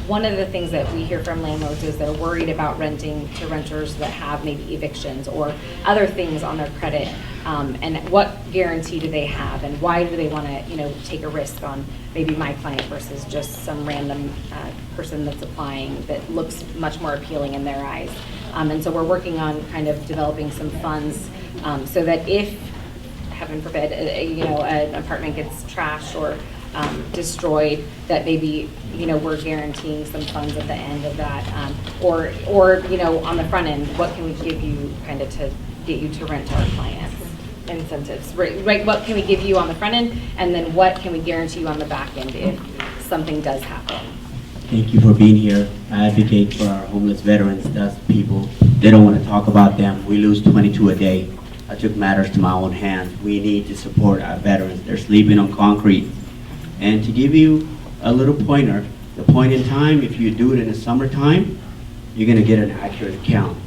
one of the things that we hear from landlords is they're worried about renting to renters that have maybe evictions or other things on their credit, and what guarantee do they have, and why do they want to take a risk on maybe my client versus just some random person that's applying that looks much more appealing in their eyes. And so we're working on kind of developing some funds so that if, heaven forbid, an apartment gets trashed or destroyed, that maybe we're guaranteeing some funds at the end of that, or on the front end, what can we give you kind of to get you to rent to our clients? incentives, right? What can we give you on the front end, and then what can we guarantee you on the back end if something does happen? Thank you for being here. I advocate for our homeless veterans. That's people, they don't want to talk about them. We lose 22 a day. I took matters to my own hands. We need to support our veterans. They're sleeping on concrete. And to give you a little pointer, the point in time, if you do it in the summertime, you're going to get an accurate count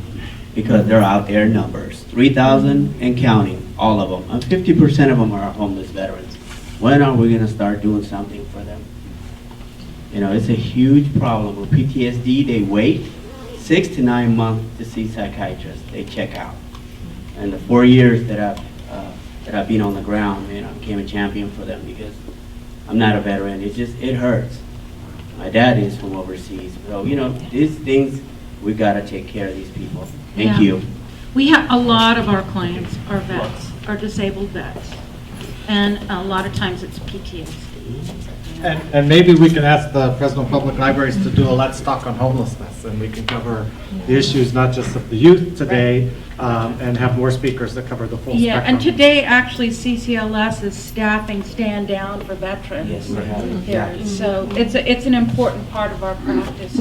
because they're out there in numbers. 3,000 and counting, all of them. And 50% of them are homeless veterans. When are we going to start doing something for them? You know, it's a huge problem. With PTSD, they wait 6 to 9 months to see psychiatrists. They check out. And the 4 years that I've been on the ground, I became a champion for them because I'm not a veteran. It hurts. My dad is from overseas. So, these things, we got to take care of these people. Thank you. We have a lot of our clients are vets, are disabled vets. And a lot of times it's PTSD. And maybe we can ask the Fresno Public Libraries to do a Let's Talk on Homelessness, and we can cover the issues not just of the youth today, and have more speakers that cover the full spectrum. Yeah, and today actually CCLS is staffing Stand Down for veterans. Yes, they have. There. So it's an important part of our practice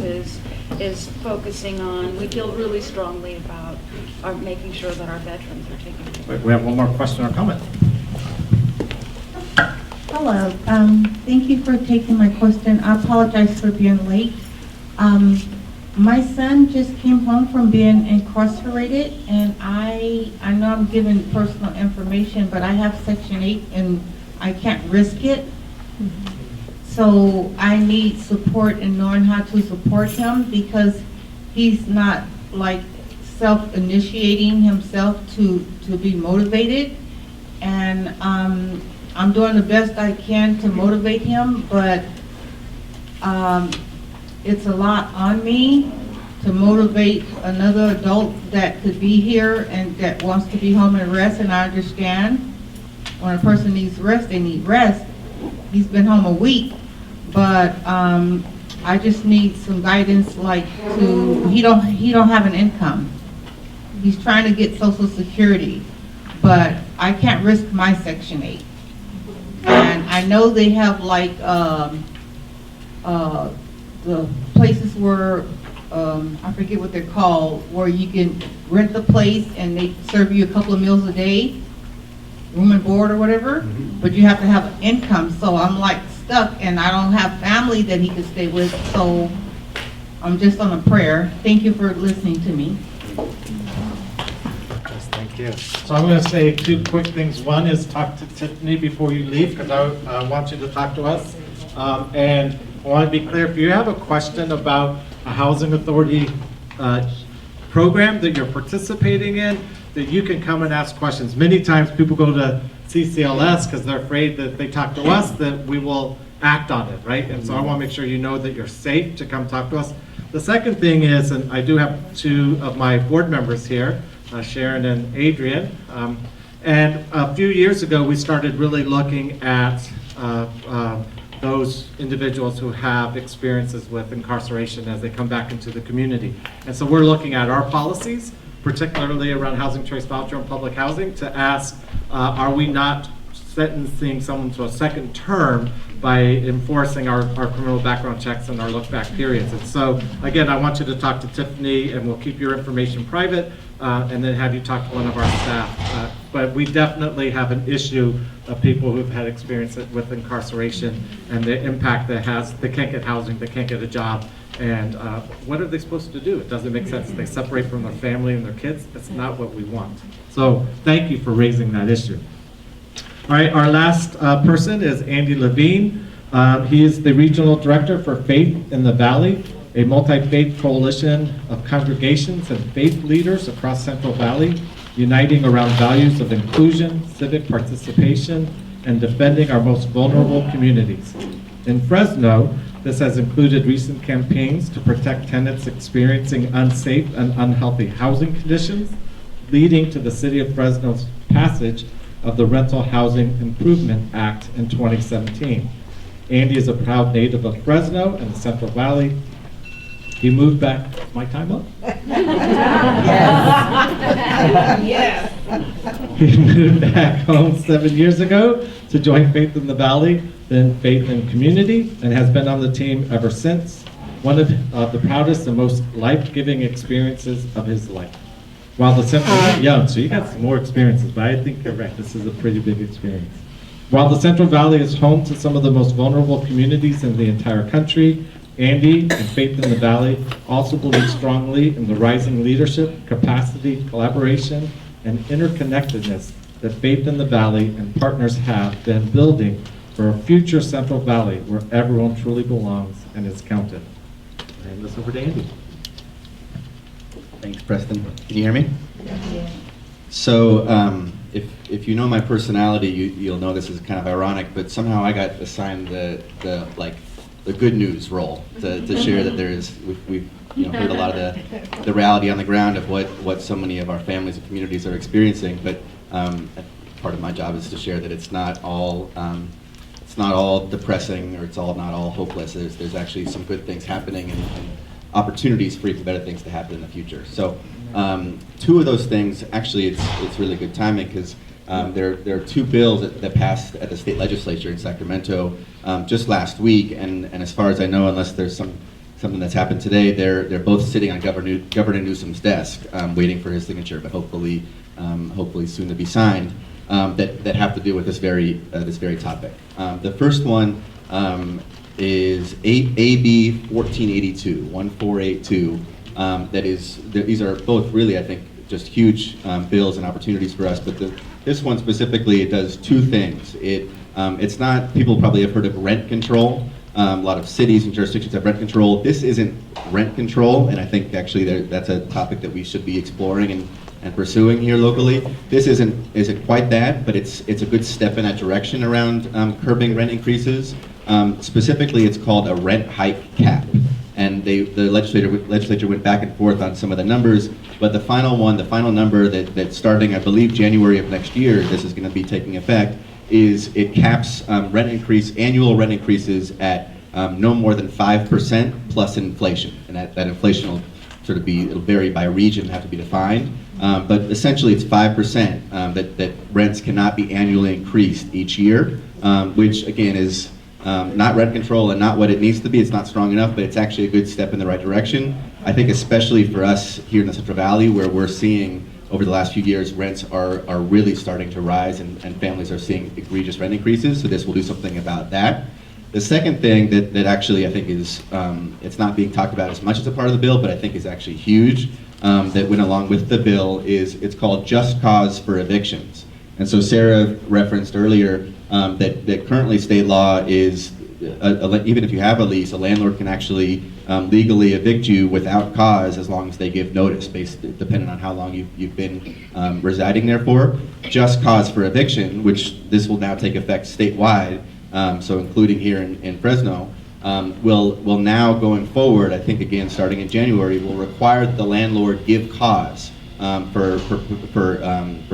is focusing on, we feel really strongly about making sure that our veterans are taken care of. Wait, we have one more question or comment. Hello. Thank you for taking my question. I apologize for being late. My son just came home from being incarcerated, and I know I'm giving personal information, but I have Section 8 and I can't risk it. So I need support in knowing how to support him because he's not like self-initiating himself to be motivated. And I'm doing the best I can to motivate him, but it's a lot on me to motivate another adult that could be here and that wants to be home and rest, and I understand when a person needs rest, they need rest. He's been home a week, but I just need some guidance, he don't have an income. He's trying to get Social Security, but I can't risk my Section 8. And I know they have the places where, I forget what they're called, where you can rent the place and they serve you a couple of meals a day, room and board or whatever, but you have to have an income. So I'm stuck and I don't have family that he could stay with, so I'm just on a prayer. Thank you for listening to me. Thank you. So I'm going to say 2 quick things. One is talk to Tiffany before you leave, because I want you to talk to us. And I want to be clear, if you have a question about a housing authority program that you're participating in, that you can come and ask questions. Many times people go to CCLS because they're afraid that if they talk to us that we will act on it, right? And so I want to make sure you know that you're safe to come talk to us. The second thing is, and I do have 2 of my board members here, Sharon and Adrian, and a few years ago we started really looking at those individuals who have experiences with incarceration as they come back into the community. And so we're looking at our policies, particularly around housing choice voucher and public housing, to ask, are we not sentencing someone to a second term by enforcing our criminal background checks and our look-back periods. And so, again, I want you to talk to Tiffany, and we'll keep your information private, and then have you talk to one of our staff. But we definitely have an issue of people who've had experience with incarceration and the impact that has. They can't get housing, they can't get a job, and what are they supposed to do? It doesn't make sense. They separate from their family and their kids. That's not what we want. So thank you for raising that issue. All right, our last person is Andy Levine. He is the Regional Director for Faith in the Valley, a multi-faith coalition of congregations and faith leaders across Central Valley, uniting around values of inclusion, civic participation, and defending our most vulnerable communities. In Fresno, this has included recent campaigns to protect tenants experiencing unsafe and unhealthy housing conditions, leading to the City of Fresno's passage of the Rental Housing Improvement Act in 2017. Andy is a proud native of Fresno and the Central Valley. He moved back. My time up? Yes. Yes. He moved back home 7 years ago to join Faith in the Valley, then Faith in Community, and has been on the team ever since. One of the proudest and most life-giving experiences of his life. While the Central, yeah, so you got some more experiences, but I think you're right, this is a pretty big experience. While the Central Valley is home to some of the most vulnerable communities in the entire country, Andy and Faith in the Valley also believe strongly in the rising leadership, capacity, collaboration, and interconnectedness that Faith in the Valley and partners have been building for a future Central Valley where everyone truly belongs and is counted. I hand this over to Andy. Thanks, Preston. Can you hear me? Yeah. So, if you know my personality, you'll know this is kind of ironic, but somehow I got assigned the good news role to share that we've heard a lot of the reality on the ground of what so many of our families and communities are experiencing. But part of my job is to share that it's not all depressing, or it's not all hopeless. There's actually some good things happening and opportunities for even better things to happen in the future. So two of those things, actually it's really good timing, because there are two bills that passed at the state legislature in Sacramento just last week, and as far as I know, unless there's something that's happened today, they're both sitting on Governor Newsom's desk, waiting for his signature, but hopefully soon to be signed, that have to do with this very topic. The first one is AB 1482. These are both really, I think, just huge bills and opportunities for us. But this one specifically, it does two things. It's not, people probably have heard of rent control. A lot of cities and jurisdictions have rent control. This isn't rent control, and I think actually that's a topic that we should be exploring and pursuing here locally. This isn't quite that, but it's a good step in that direction around curbing rent increases. Specifically, it's called a rent hike cap, and the legislature went back and forth on some of the numbers, but the final number that starting, I believe, January of next year, this is going to be taking effect, is it caps annual rent increases at no more than 5% plus inflation, and that inflation will sort of it'll vary by region, have to be defined, but essentially it's 5% that rents cannot be annually increased each year, which again is not rent control and not what it needs to be. It's not strong enough, but it's actually a good step in the right direction. I think especially for us here in the Central Valley, where we're seeing over the last few years rents are really starting to rise, and families are seeing egregious rent increases, so this will do something about that. The second thing that actually I think is, it's not being talked about as much as a part of the bill, but I think is actually huge, that went along with the bill, it's called Just Cause for Evictions. And so Sara referenced earlier that currently state law is, even if you have a lease, a landlord can actually legally evict you without cause as long as they give notice, depending on how long you've been residing there for. Just Cause for Eviction, which this will now take effect statewide, so including here in Fresno, will now going forward, I think again starting in January, will require that the landlord give cause for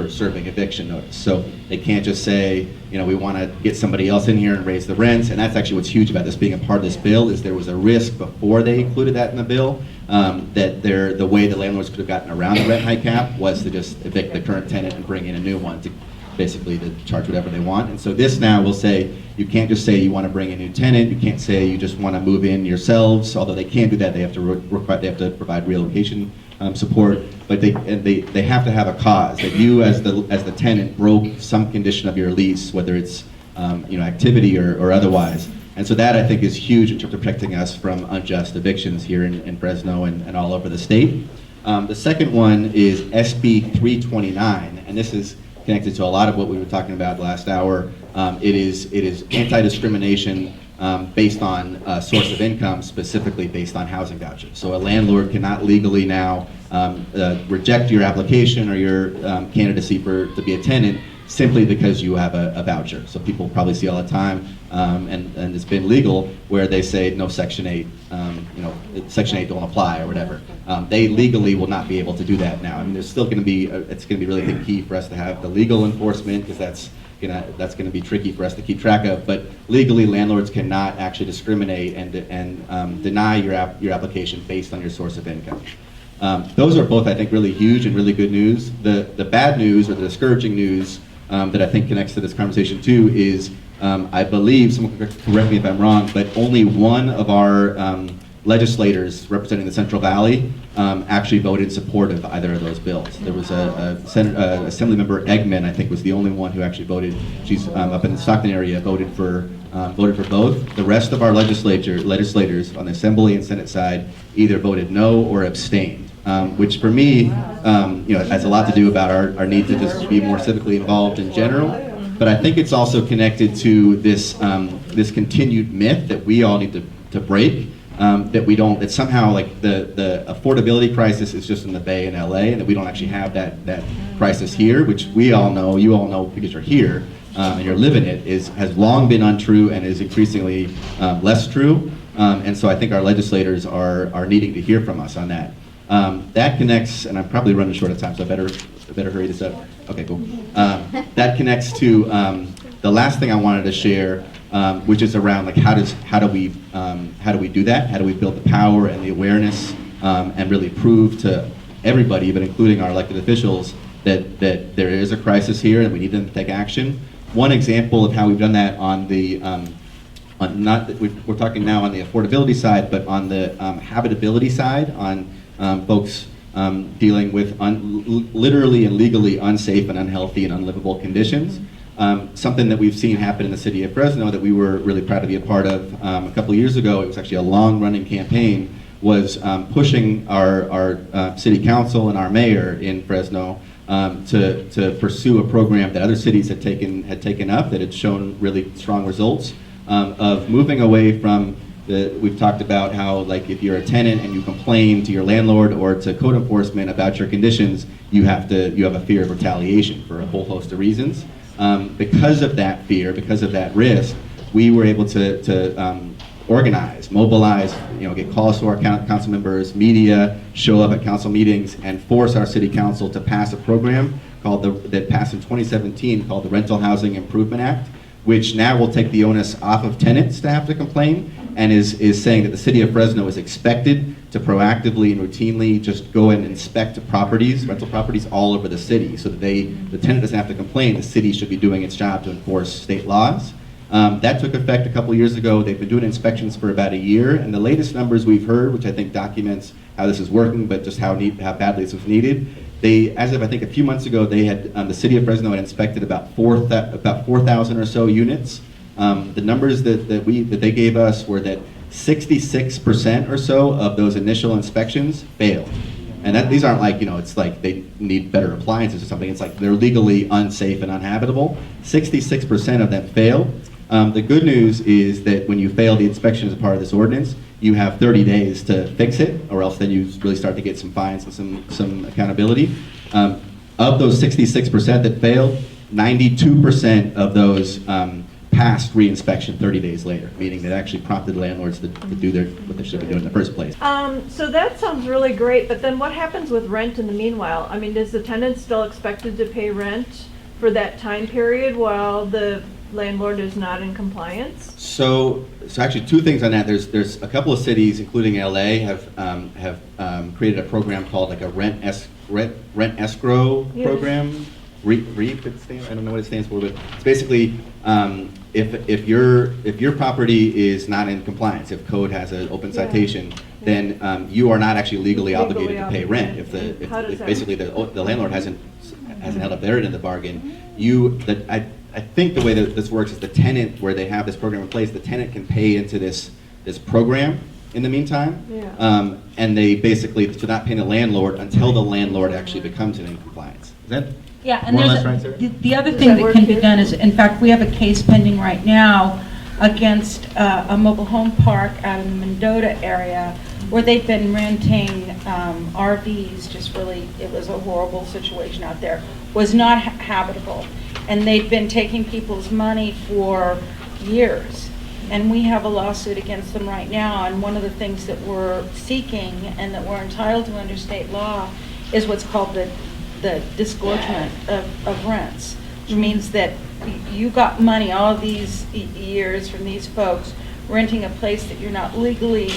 serving eviction notice. So they can't just say, we want to get somebody else in here and raise the rents. And that's actually what's huge about this being a part of this bill, is there was a risk before they included that in the bill, that the way the landlords could have gotten around the rent hike cap was to just evict the current tenant and bring in a new one to basically to charge whatever they want. And so this now will say, you can't just say you want to bring a new tenant, you can't say you just want to move in yourselves, although they can do that, they have to provide relocation support, but they have to have a cause, that you as the tenant broke some condition of your lease, whether it's activity or otherwise. And so that I think is huge in terms of protecting us from unjust evictions here in Fresno and all over the state. The second one is SB 329, and this is connected to a lot of what we were talking about last hour. It is anti-discrimination based on source of income, specifically based on housing vouchers. So a landlord cannot legally now reject your application or your candidacy to be a tenant simply because you have a voucher. So people probably see all the time, and it's been legal, where they say no, Section 8, Section 8 don't apply or whatever. They legally will not be able to do that now. I mean, there's still going to be, it's going to be really key for us to have the legal enforcement, because that's going to be tricky for us to keep track of. But legally, landlords cannot actually discriminate and deny your application based on your source of income. Those are both, I think, really huge and really good news. The bad news, or the discouraging news, that I think connects to this conversation too is, I believe, someone can correct me if I'm wrong, but only one of our legislators representing the Central Valley actually voted in support of either of those bills. There was Assembly Member Eggman, I think, was the only one who actually voted. She's up in the Stockton area, voted for both. The rest of our legislators on the Assembly and Senate side either voted no or abstained, which for me, has a lot to do about our need to just be more civically involved in general. But I think it's also connected to this continued myth that we all need to break. That somehow like the affordability crisis is just in the Bay in LA, and that we don't actually have that crisis here, which you all know because you're here and you're living it, has long been untrue and is increasingly less true. And so I think our legislators are needing to hear from us on that. That connects, and I'm probably running short of time, so I better hurry this up. Okay, cool. That connects to the last thing I wanted to share, which is around like how do we do that? How do we build the power and the awareness and really prove to everybody, but including our elected officials, that there is a crisis here and we need them to take action. One example of how we've done that on the we're talking now on the affordability side, but on the habitability side, on folks dealing with literally and legally unsafe and unhealthy and unlivable conditions. Something that we've seen happen in the city of Fresno that we were really proud to be a part of a couple of years ago. It was actually a long-running campaign, was pushing our city council and our mayor in Fresno to pursue a program that other cities had taken up, that had shown really strong results, of moving away from we've talked about how, like, if you're a tenant and you complain to your landlord or to code enforcement about your conditions, you have a fear of retaliation for a whole host of reasons. Because of that fear, because of that risk, we were able to organize, mobilize, get calls to our council members, media, show up at council meetings, and force our city council to pass a program that passed in 2017 called the Rental Housing Improvement Act, which now will take the onus off of tenants to have to complain, and is saying that the city of Fresno is expected to proactively and routinely just go and inspect properties, rental properties all over the city, so that the tenant doesn't have to complain. The city should be doing its job to enforce state laws. That took effect a couple years ago. They've been doing inspections for about a year, and the latest numbers we've heard, which I think documents how this is working, but just how badly this was needed. As of I think a few months ago, they had the city of Fresno had inspected about 4,000 or so units. The numbers that they gave us were that 66% or so of those initial inspections failed. And these aren't like, it's like they need better appliances or something. It's like they're legally unsafe and uninhabitable. 66% of them failed. The good news is that when you fail the inspection as a part of this ordinance, you have 30 days to fix it, or else then you really start to get some fines and some accountability. Of those 66% that failed, 92% of those passed re-inspection 30 days later, meaning that actually prompted landlords to do what they should be doing in the first place. So that sounds really great, but then what happens with rent in the meanwhile? I mean, is the tenant still expected to pay rent for that time period while the landlord is not in compliance? So actually two things on that. There's a couple of cities, including LA, have created a program called like a rent escrow program. REAP, I don't know what it stands for, but it's basically if your property is not in compliance, if code has an open citation, then you are not actually legally obligated to pay rent. If basically the landlord hasn't held up their end of the bargain, I think the way that this works is the tenant, where they have this program in place, the tenant can pay into this program in the meantime, and they basically to not pay the landlord until the landlord actually becomes in compliance. Is that? Yeah, and more or there's less right, Sarah? the other thing that can be done is, in fact, we have a case pending right now against a mobile home park out in the Mendota area where they've been renting RVs. Just really, it was a horrible situation out there. Was not habitable, and they've been taking people's money for years. And we have a lawsuit against them right now, and one of the things that we're seeking and that we're entitled to under state law is what's called the disgorgement of rents, which means that you got money all of these years from these folks renting a place that you're not legally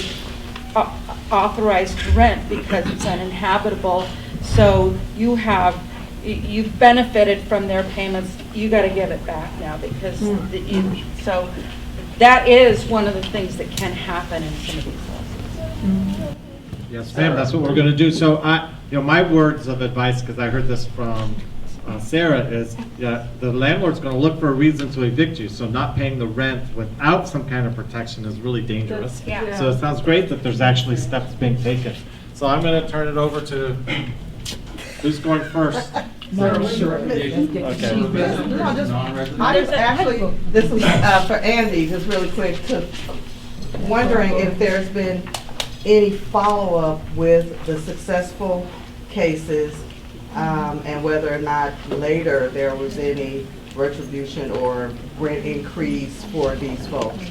authorized to rent because it's uninhabitable. So you've benefited from their payments. You got to give it back now because so that is one of the things that can happen in some of these lawsuits. Yes, ma'am, that's what we're gonna do. So my words of advice, because I heard this from Sara, is the landlord's gonna look for a reason to evict you, so not paying the rent without some kind of protection is really dangerous. Yeah. So it sounds great that there's actually steps being taken. So I'm gonna turn it over to, who's going first? Okay. I was actually, this is for Andy, just really quick, wondering if there's been any follow-up with the successful cases, and whether or not later there was any retribution or rent increase for these folks.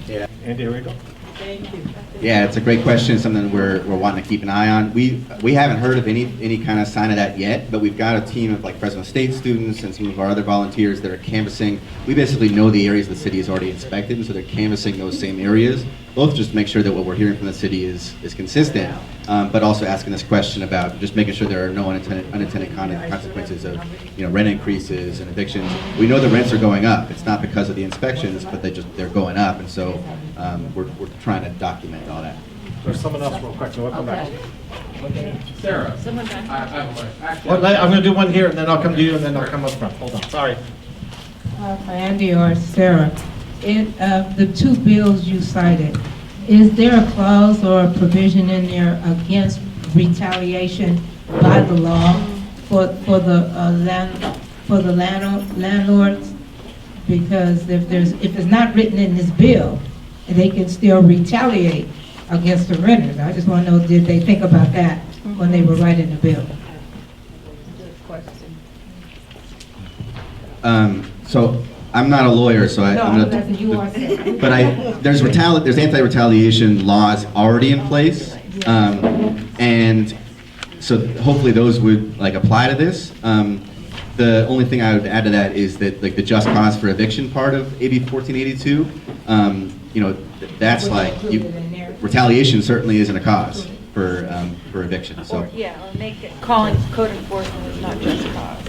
Yeah. Andy, here we go. Thank you. Yeah, it's a great question, something we're wanting to keep an eye on. We haven't heard of any kind of sign of that yet, but we've got a team of like Fresno State students and some of our other volunteers that are canvassing. We basically know the areas the city has already inspected, and so they're canvassing those same areas, both just to make sure that what we're hearing from the city is consistent, but also asking this question about just making sure there are no unintended consequences of rent increases and evictions. We know the rents are going up. It's not because of the inspections, but they're going up, and so we're trying to document all that. There's someone else real quick, so we'll come back. Sarah, Someone back. I have a question. Actually, Well, I'm gonna do one here, and then I'll come to you, and then I'll come up front. Hold on, sorry. Andy or Sarah, the two bills you cited, is there a clause or a provision in there against retaliation by the law for the landlords? Because if it's not written in this bill, they can still retaliate against the renters. I just want to know, did they think about that when they were writing the bill? So I'm not a lawyer, so there's anti-retaliation laws already in place, and so hopefully those would apply to this. The only thing I would add to that is that the just cause for eviction part of AB 1482, that's retaliation certainly isn't a cause for eviction. So Or make it, calling code enforcement is not just cause.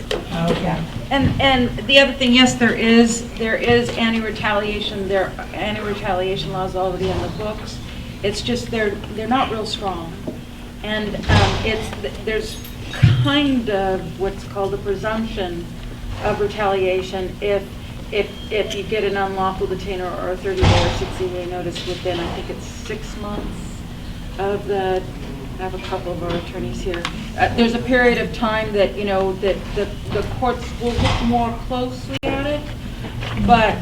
Okay. And the other thing, yes, there is anti-retaliation. There are anti-retaliation laws already on the books. It's just they're not real strong, and there's kind of what's called a presumption of retaliation if you get an unlawful detainer or a 30-day or 60-day notice within, I think it's 6 months of the. I have a couple of our attorneys here. There's a period of time that that the courts will look more closely at it, but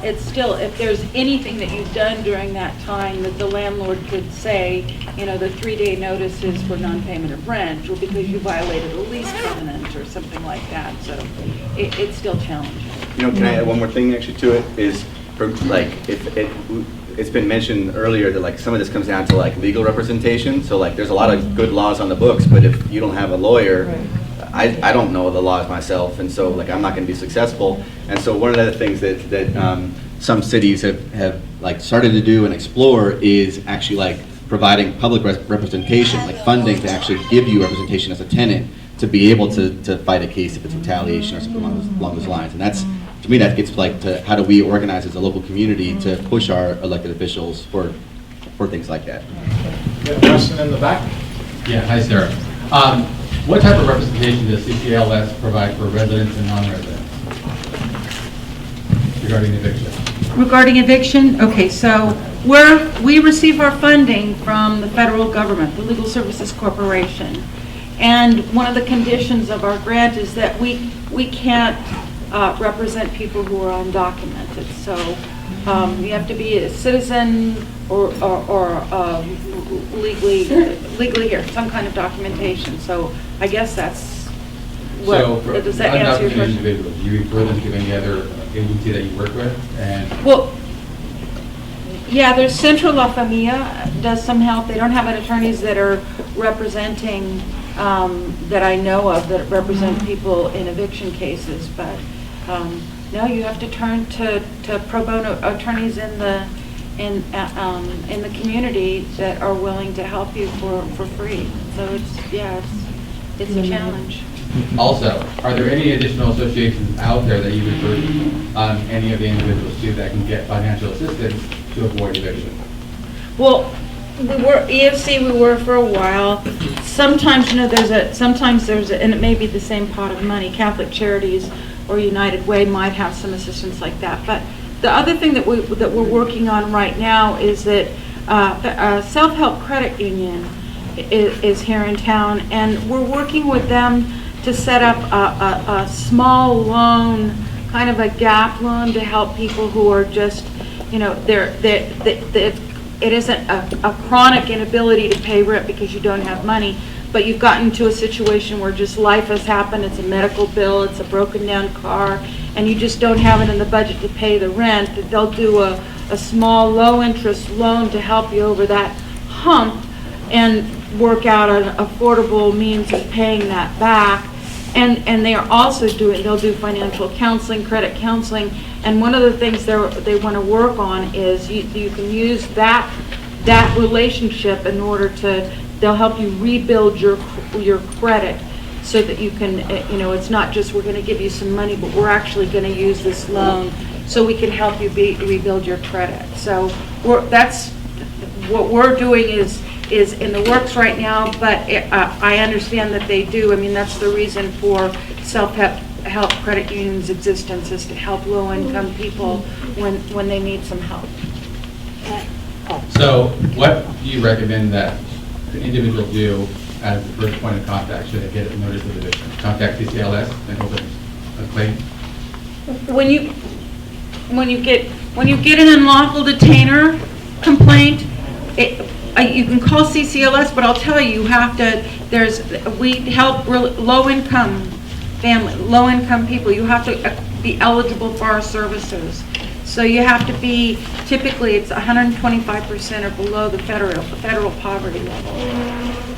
it's still, if there's anything that you've done during that time that the landlord could say, the 3-day notice is for non-payment of rent, or because you violated a lease covenant or something like that. So it's still challenging. Can I add one more thing actually to it? Is for it's been mentioned earlier that some of this comes down to legal representation. So there's a lot of good laws on the books, but if you don't have a lawyer, I don't know the laws myself, and so I'm not going to be successful. And so one of the things that some cities have started to do and explore is actually providing public representation, funding to actually give you representation as a tenant to be able to fight a case if it's retaliation or something along those lines. And that's, to me, that gets to how do we organize as a local community to push our elected officials for things like that. You have a question in the back? yeah, hi, Sarah. What type of representation does CCLS provide for residents and non-residents regarding eviction? Regarding eviction, okay, so we receive our funding from the federal government, the Legal Services Corporation. And one of the conditions of our grant is that we can't represent people who are undocumented. So you have to be a citizen or legally here, some kind of documentation. So I guess that's what, So does that answer your undocumented question? individuals, do you refer them to any other agency that you work with? And Well, yeah, there's Centro La Familia does some help. They don't have attorneys that are representing, that I know of, that represent people in eviction cases, but no, you have to turn to pro bono attorneys in the in the community that are willing to help you for free. So it's a challenge. Also, are there any additional associations out there that you refer any of the individuals to that can get financial assistance to avoid eviction? Well, EFC we were for a while. Sometimes, and it may be the same pot of money, Catholic Charities or United Way might have some assistance like that. But the other thing that we're working on right now is that Self-Help Credit Union is here in town, and we're working with them to set up a small loan, kind of a gap loan to help people who are just, it isn't a chronic inability to pay rent because you don't have money, but you've gotten to a situation where just life has happened, it's a medical bill, it's a broken down car, and you just don't have it in the budget to pay the rent. They'll do a small low interest loan to help you over that hump and work out an affordable means of paying that back. And they are also they'll do financial counseling, credit counseling, and one of the things they want to work on is you can use that relationship in order they'll help you rebuild your credit so that you can, it's not just we're going to give you some money, but we're actually going to use this loan so we can help you rebuild your credit. So that's what we're doing is in the works right now, but I understand that they do. I mean, that's the reason for self-help credit unions' existence, is to help low-income people when they need some help. So what do you recommend that the individual do as the first point of contact should they get a notice of eviction? Contact CCLS and open a claim? When you get an unlawful detainer complaint, you can call CCLS, but I'll tell you, we help low-income people. You have to be eligible for our services. So you have to be, typically it's 125% or below the federal poverty level.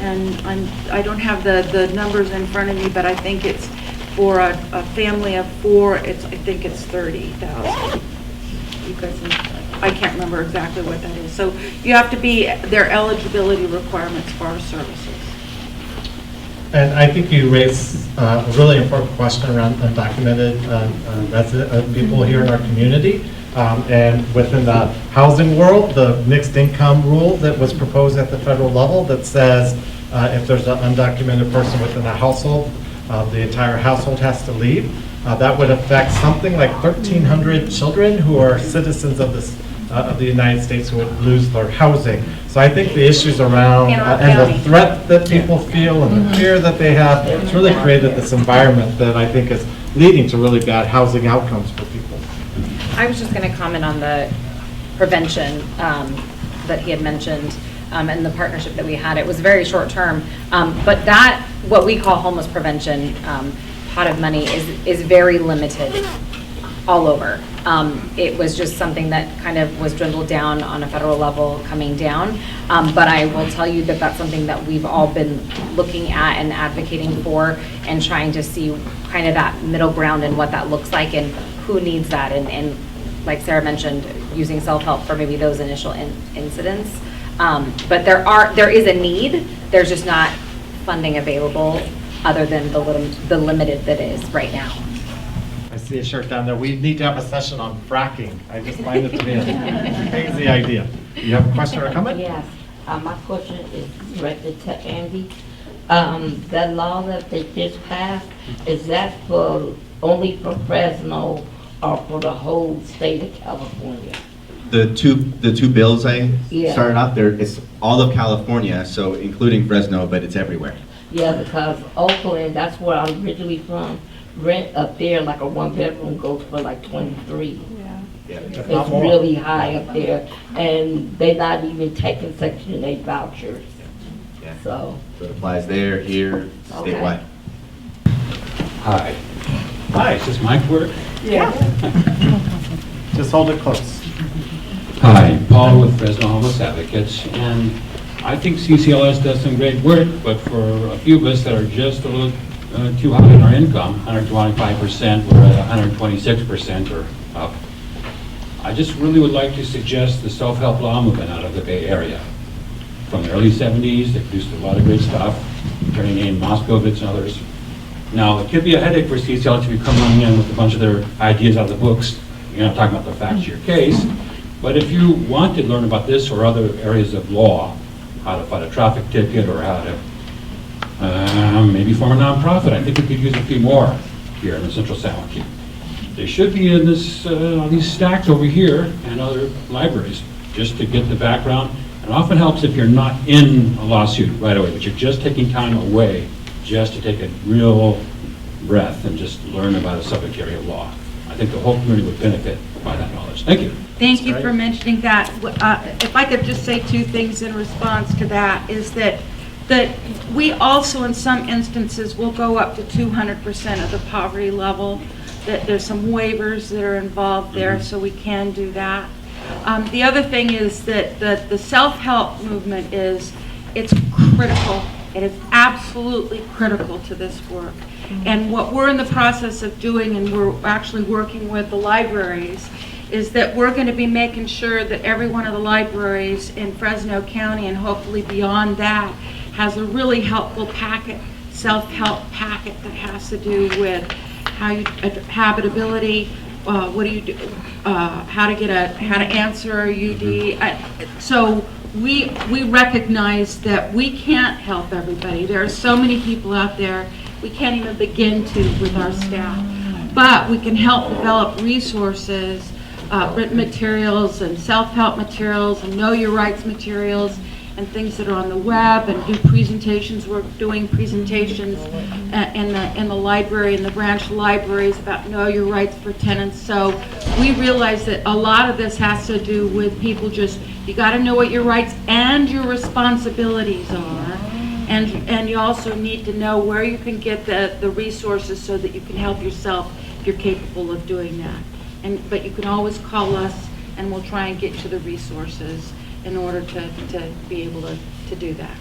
And I don't have the numbers in front of me, but I think it's for a family of 4, I think it's 30,000. You guys, I can't remember exactly what that is. So you have to be their eligibility requirements for our services. And I think you raised a really important question around undocumented people here in our community. And within the housing world, the mixed income rule that was proposed at the federal level that says if there's an undocumented person within a household, the entire household has to leave. That would affect something like 1,300 children who are citizens of the United States who would lose their housing. So I think the issues around and the threat that people feel and the fear that they have, it's really created this environment that I think is leading to really bad housing outcomes for people. I was just going to comment on the prevention that he had mentioned and the partnership that we had. It was very short term, but that, what we call homeless prevention pot of money is very limited all over. It was just something that kind of was dwindled down on a federal level coming down. But I will tell you that that's something that we've all been looking at and advocating for and trying to see kind of that middle ground and what that looks like and who needs that. And like Sarah mentioned, using self-help for maybe those initial incidents. But there is a need. There's just not funding available other than the limited that is right now. I see a shirt down there. We need to have a session on fracking. I just find it to be a crazy idea. You have a question or a comment? Yes. My question is directed to Andy. That law that they just passed, is that only for Fresno or for the whole state of California? The two bills I Yeah. started off there, it's all of California, so including Fresno, but it's everywhere. Yeah, because Oakland, that's where I'm originally from, rent up there like a 1-bedroom goes for like 23. Yeah. It's really high up there, and they're not even taking Section 8 vouchers. Yeah. So it applies there, here, statewide. Hi. Hi, is this mic work? Yeah. Just hold it close. Hi, Paul with Fresno Homeless Advocates, and I think CCLS does some great work, but for a few of us that are just a little too high in our income, 125%, we're at 126% or up. I just really would like to suggest the self-help law movement out of the Bay Area. From the early 70s, they produced a lot of great stuff, attorney named Moskowitz and others. Now, it could be a headache for CCL to come running in with a bunch of their ideas out of the books. You're not talking about the facts of your case, but if you want to learn about this or other areas of law, how to fight a traffic ticket or how to maybe form a nonprofit, I think we could use a few more here in the Central San Joaquin. They should be in this, these stacks over here and other libraries, just to get the background. It often helps if you're not in a lawsuit right away, but you're just taking time away just to take a real breath and just learn about a subject area of law. I think the whole community would benefit by that knowledge. Thank you. Thank you for mentioning that. If I could just say two things in response to that, is that we also, in some instances, will go up to 200% of the poverty level. That there's some waivers that are involved there, so we can do that. The other thing is that the self-help movement it's critical. It is absolutely critical to this work. And what we're in the process of doing, and we're actually working with the libraries, is that we're going to be making sure that every one of the libraries in Fresno County and hopefully beyond that has a really helpful packet, self-help packet that has to do with how you habitability, what do you do, how to answer a UD. So we recognize that we can't help everybody. There are so many people out there we can't even begin to with our staff, but we can help develop resources, written materials and self-help materials and know your rights materials and things that are on the web, and do presentations. We're doing presentations in the library, in the branch libraries, about know your rights for tenants. So we realize that a lot of this has to do with people just, you got to know what your rights and your responsibilities are. And you also need to know where you can get the resources so that you can help yourself if you're capable of doing that. But you can always call us and we'll try and get you the resources in order to be able to do that.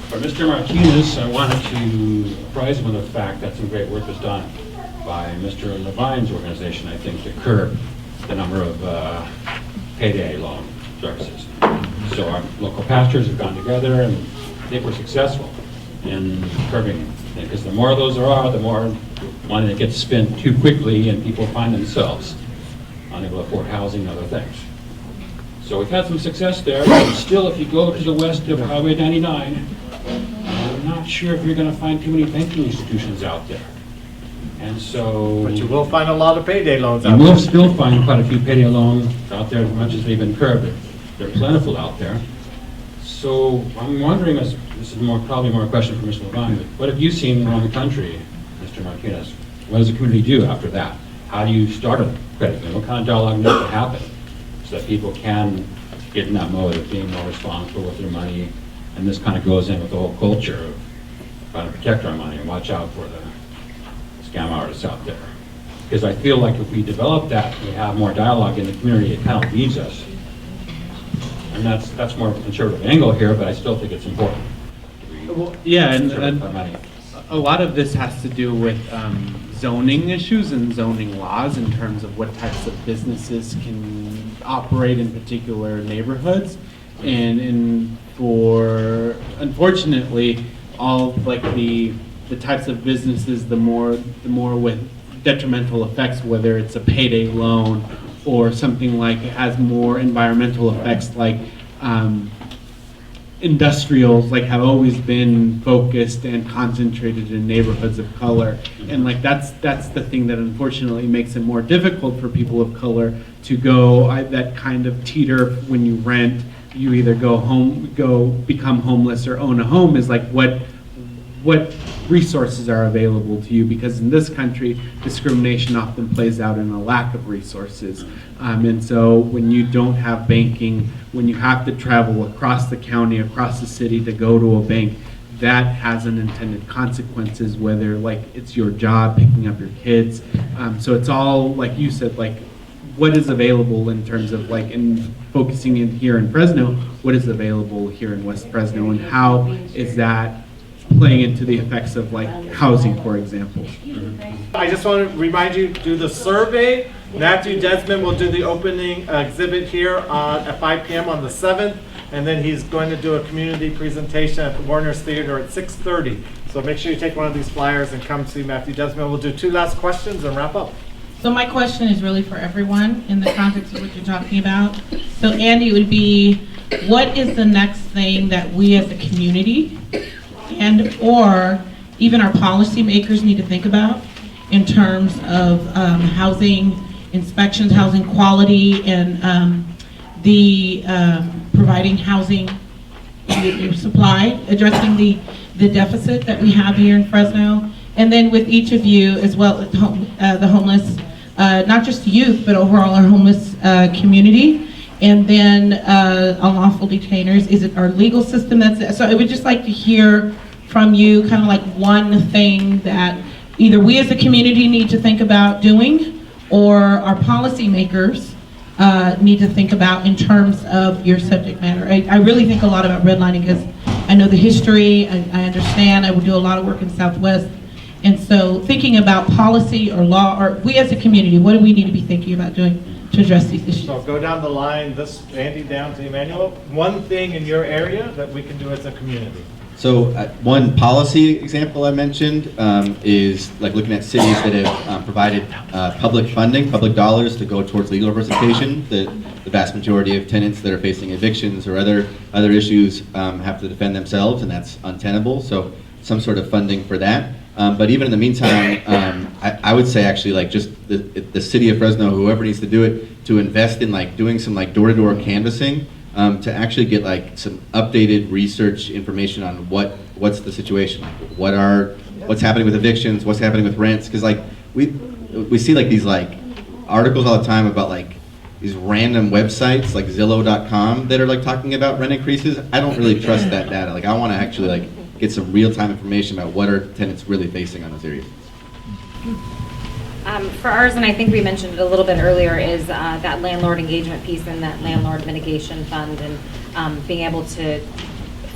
For Mr. Martinez, I wanted to apprise him of the fact that some great work was done by Mr. Levine's organization, I think, to curb the number of payday loan services. So our local pastors have gone together, and I think we're successful in curbing, because the more of those there are, the more money that gets spent too quickly, and people find themselves unable to afford housing and other things. So we've had some success there, but still, if you go to the west of Highway 99, I'm not sure if you're going to find too many banking institutions out there. And so... But you will find a lot of payday loans out there. You will still find quite a few payday loans out there, as much as they've been curbed. They're plentiful out there. So I'm wondering, this is probably more a question for Mr. Levine, but what have you seen around the country, Mr. Martinez? What does the community do after that? How do you start a credit union? What kind of dialogue needs to happen so that people can get in that mode of being more responsible with their money? And this kind of goes in with the whole culture of trying to protect our money and watch out for the scam artists out there. Because I feel like if we develop that, we have more dialogue in the community, it kind of leads us. And that's more of a conservative angle here, but I still think it's important. Well, yeah, and a lot of this has to do with zoning issues and zoning laws in terms of what types of businesses can operate in particular neighborhoods. And for, unfortunately, all like the types of businesses, the more with detrimental effects, whether it's a payday loan or something like it has more environmental effects, like industrials, like have always been focused and concentrated in neighborhoods of color, and like that's the thing that unfortunately makes it more difficult for people of color to go that kind of teeter when you rent. You either become homeless or own a home, is like what resources are available to you, because in this country discrimination often plays out in a lack of resources, and so when you don't have banking, when you have to travel across the county, across the city to go to a bank, that has unintended consequences, whether like it's your job, picking up your kids, so it's all like you said, like what is available in terms of like in focusing in here in Fresno, what is available here in West Fresno, and how is that playing into the effects of like housing, for example. I just want to remind you, do the survey. Matthew Desmond will do the opening exhibit here at 5 p.m. on the 7th, and then he's going to do a community presentation at the Warner's Theater at 6:30. So make sure you take one of these flyers and come see Matthew Desmond. We'll do 2 last questions and wrap up. So my question is really for everyone in the context of what you're talking about. So Andy, it would be, what is the next thing that we as a community and or even our policymakers need to think about in terms of housing inspections, housing quality, and providing housing supply, addressing the deficit that we have here in Fresno, and then with each of you as well, the homeless, not just youth, but overall our homeless community, and then unlawful detainers. Is it our legal system that's, so I would just like to hear from you kind of like one thing that either we as a community need to think about doing or our policymakers need to think about in terms of your subject matter. I really think a lot about redlining because I know the history, I understand, I would do a lot of work in Southwest. And so thinking about policy or law, or we as a community, what do we need to be thinking about doing to address these issues? So go down the line, Andy down to Emmanuel. One thing in your area that we can do as a community. So one policy example I mentioned is like looking at cities that have provided public funding, public dollars to go towards legal representation. The vast majority of tenants that are facing evictions or other issues have to defend themselves, and that's untenable. So some sort of funding for that. But even in the meantime, I would say actually like just the city of Fresno, whoever needs to do it, to invest in like doing some like door-to-door canvassing. To actually get like some updated research information on what's the situation, like what's happening with evictions, what's happening with rents, because like we see like these like articles all the time about like these random websites like Zillow.com that are like talking about rent increases. I don't really trust that data. Like I want to actually like get some real-time information about what are tenants really facing on those areas. For ours, and I think we mentioned it a little bit earlier, is that landlord engagement piece and that landlord mitigation fund, and being able to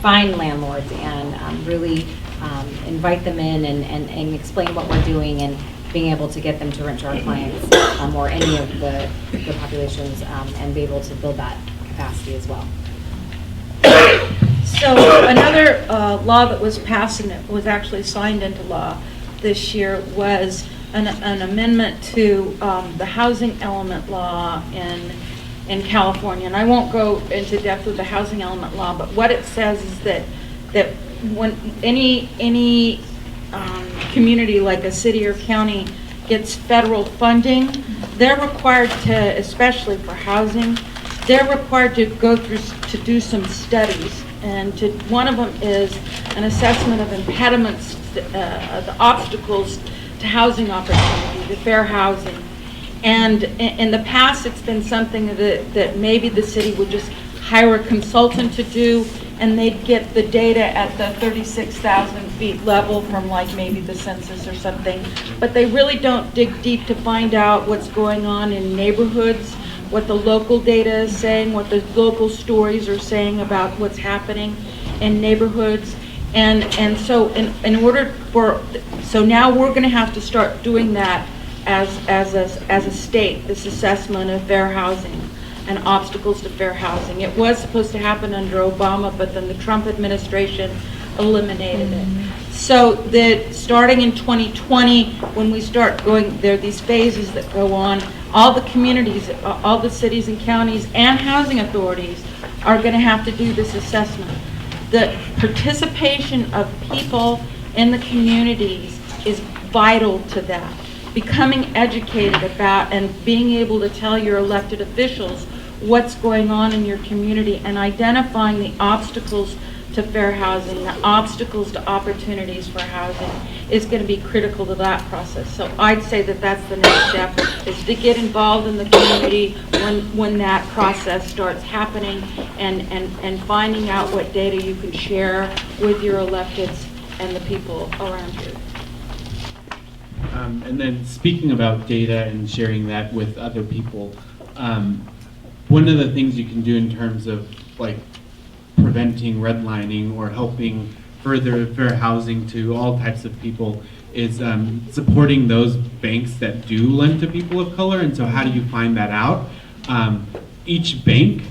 find landlords and really invite them in and explain what we're doing and being able to get them to rent to our clients or any of the populations and be able to build that capacity as well. So another law that was passed and it was actually signed into law this year was an amendment to the housing element law in California. And I won't go into depth with the housing element law, but what it says is that when any community like a city or county gets federal funding, they're required to, especially for housing, they're required to go through to do some studies. And one of them is an assessment of impediments, the obstacles to housing opportunity, to fair housing. And in the past, it's been something that maybe the city would just hire a consultant to do, and they'd get the data at the 36,000 feet level from like maybe the census or something. But they really don't dig deep to find out what's going on in neighborhoods, what the local data is saying, what the local stories are saying about what's happening in neighborhoods. And so so now we're going to have to start doing that as a state, this assessment of fair housing and obstacles to fair housing. It was supposed to happen under Obama, but then the Trump administration eliminated it. So that starting in 2020, when we start going, there are these phases that go on, all the communities, all the cities and counties and housing authorities are going to have to do this assessment. The participation of people in the communities is vital to that. Becoming educated about and being able to tell your elected officials what's going on in your community and identifying the obstacles to fair housing, the obstacles to opportunities for housing is going to be critical to that process. So I'd say that that's the next step, is to get involved in the community when that process starts happening and finding out what data you can share with your electeds and the people around you. And then speaking about data and sharing that with other people, one of the things you can do in terms of like preventing redlining or helping further fair housing to all types of people is supporting those banks that do lend to people of color. And so how do you find that out? Each bank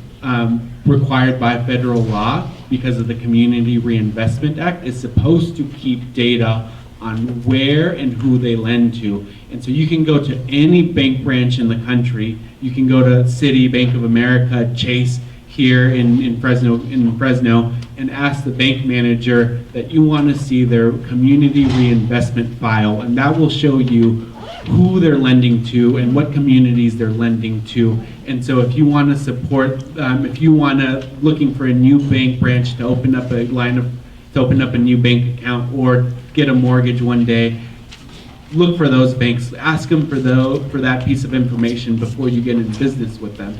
required by federal law because of the Community Reinvestment Act is supposed to keep data on where and who they lend to. And so you can go to any bank branch in the country. You can go to Citi, Bank of America, Chase here in Fresno, and ask the bank manager that you want to see their community reinvestment file, and that will show you who they're lending to and what communities they're lending to. And so if you want to support, if you want to, looking for a new bank branch to open up a new bank account or get a mortgage one day, look for those banks, ask them for that piece of information before you get in business with them.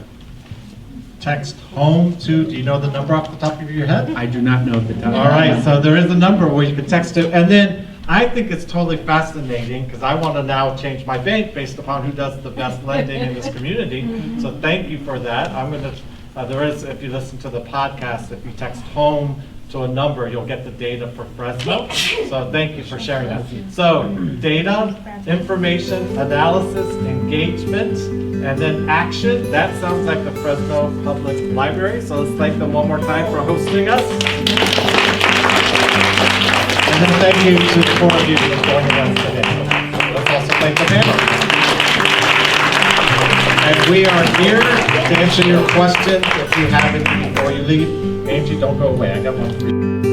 Text home to, do you know the number off the top of your head? I do not know the top. All right, so there is a number where you can text it. And then I think it's totally fascinating because I want to now change my bank based upon who does the best lending in this community. So thank you for that. I'm going to, there is, if you listen to the podcast, if you text home to a number, you'll get the data for Fresno. So thank you for sharing that. So data, information, analysis, engagement, and then action. That sounds like the Fresno Public Library. So let's thank them one more time for hosting us. And then thank you to the 4 of you for joining us today. Let's also thank the panel. And we are here to answer your questions if you have any before you leave. Angie, don't go away. I got one for you.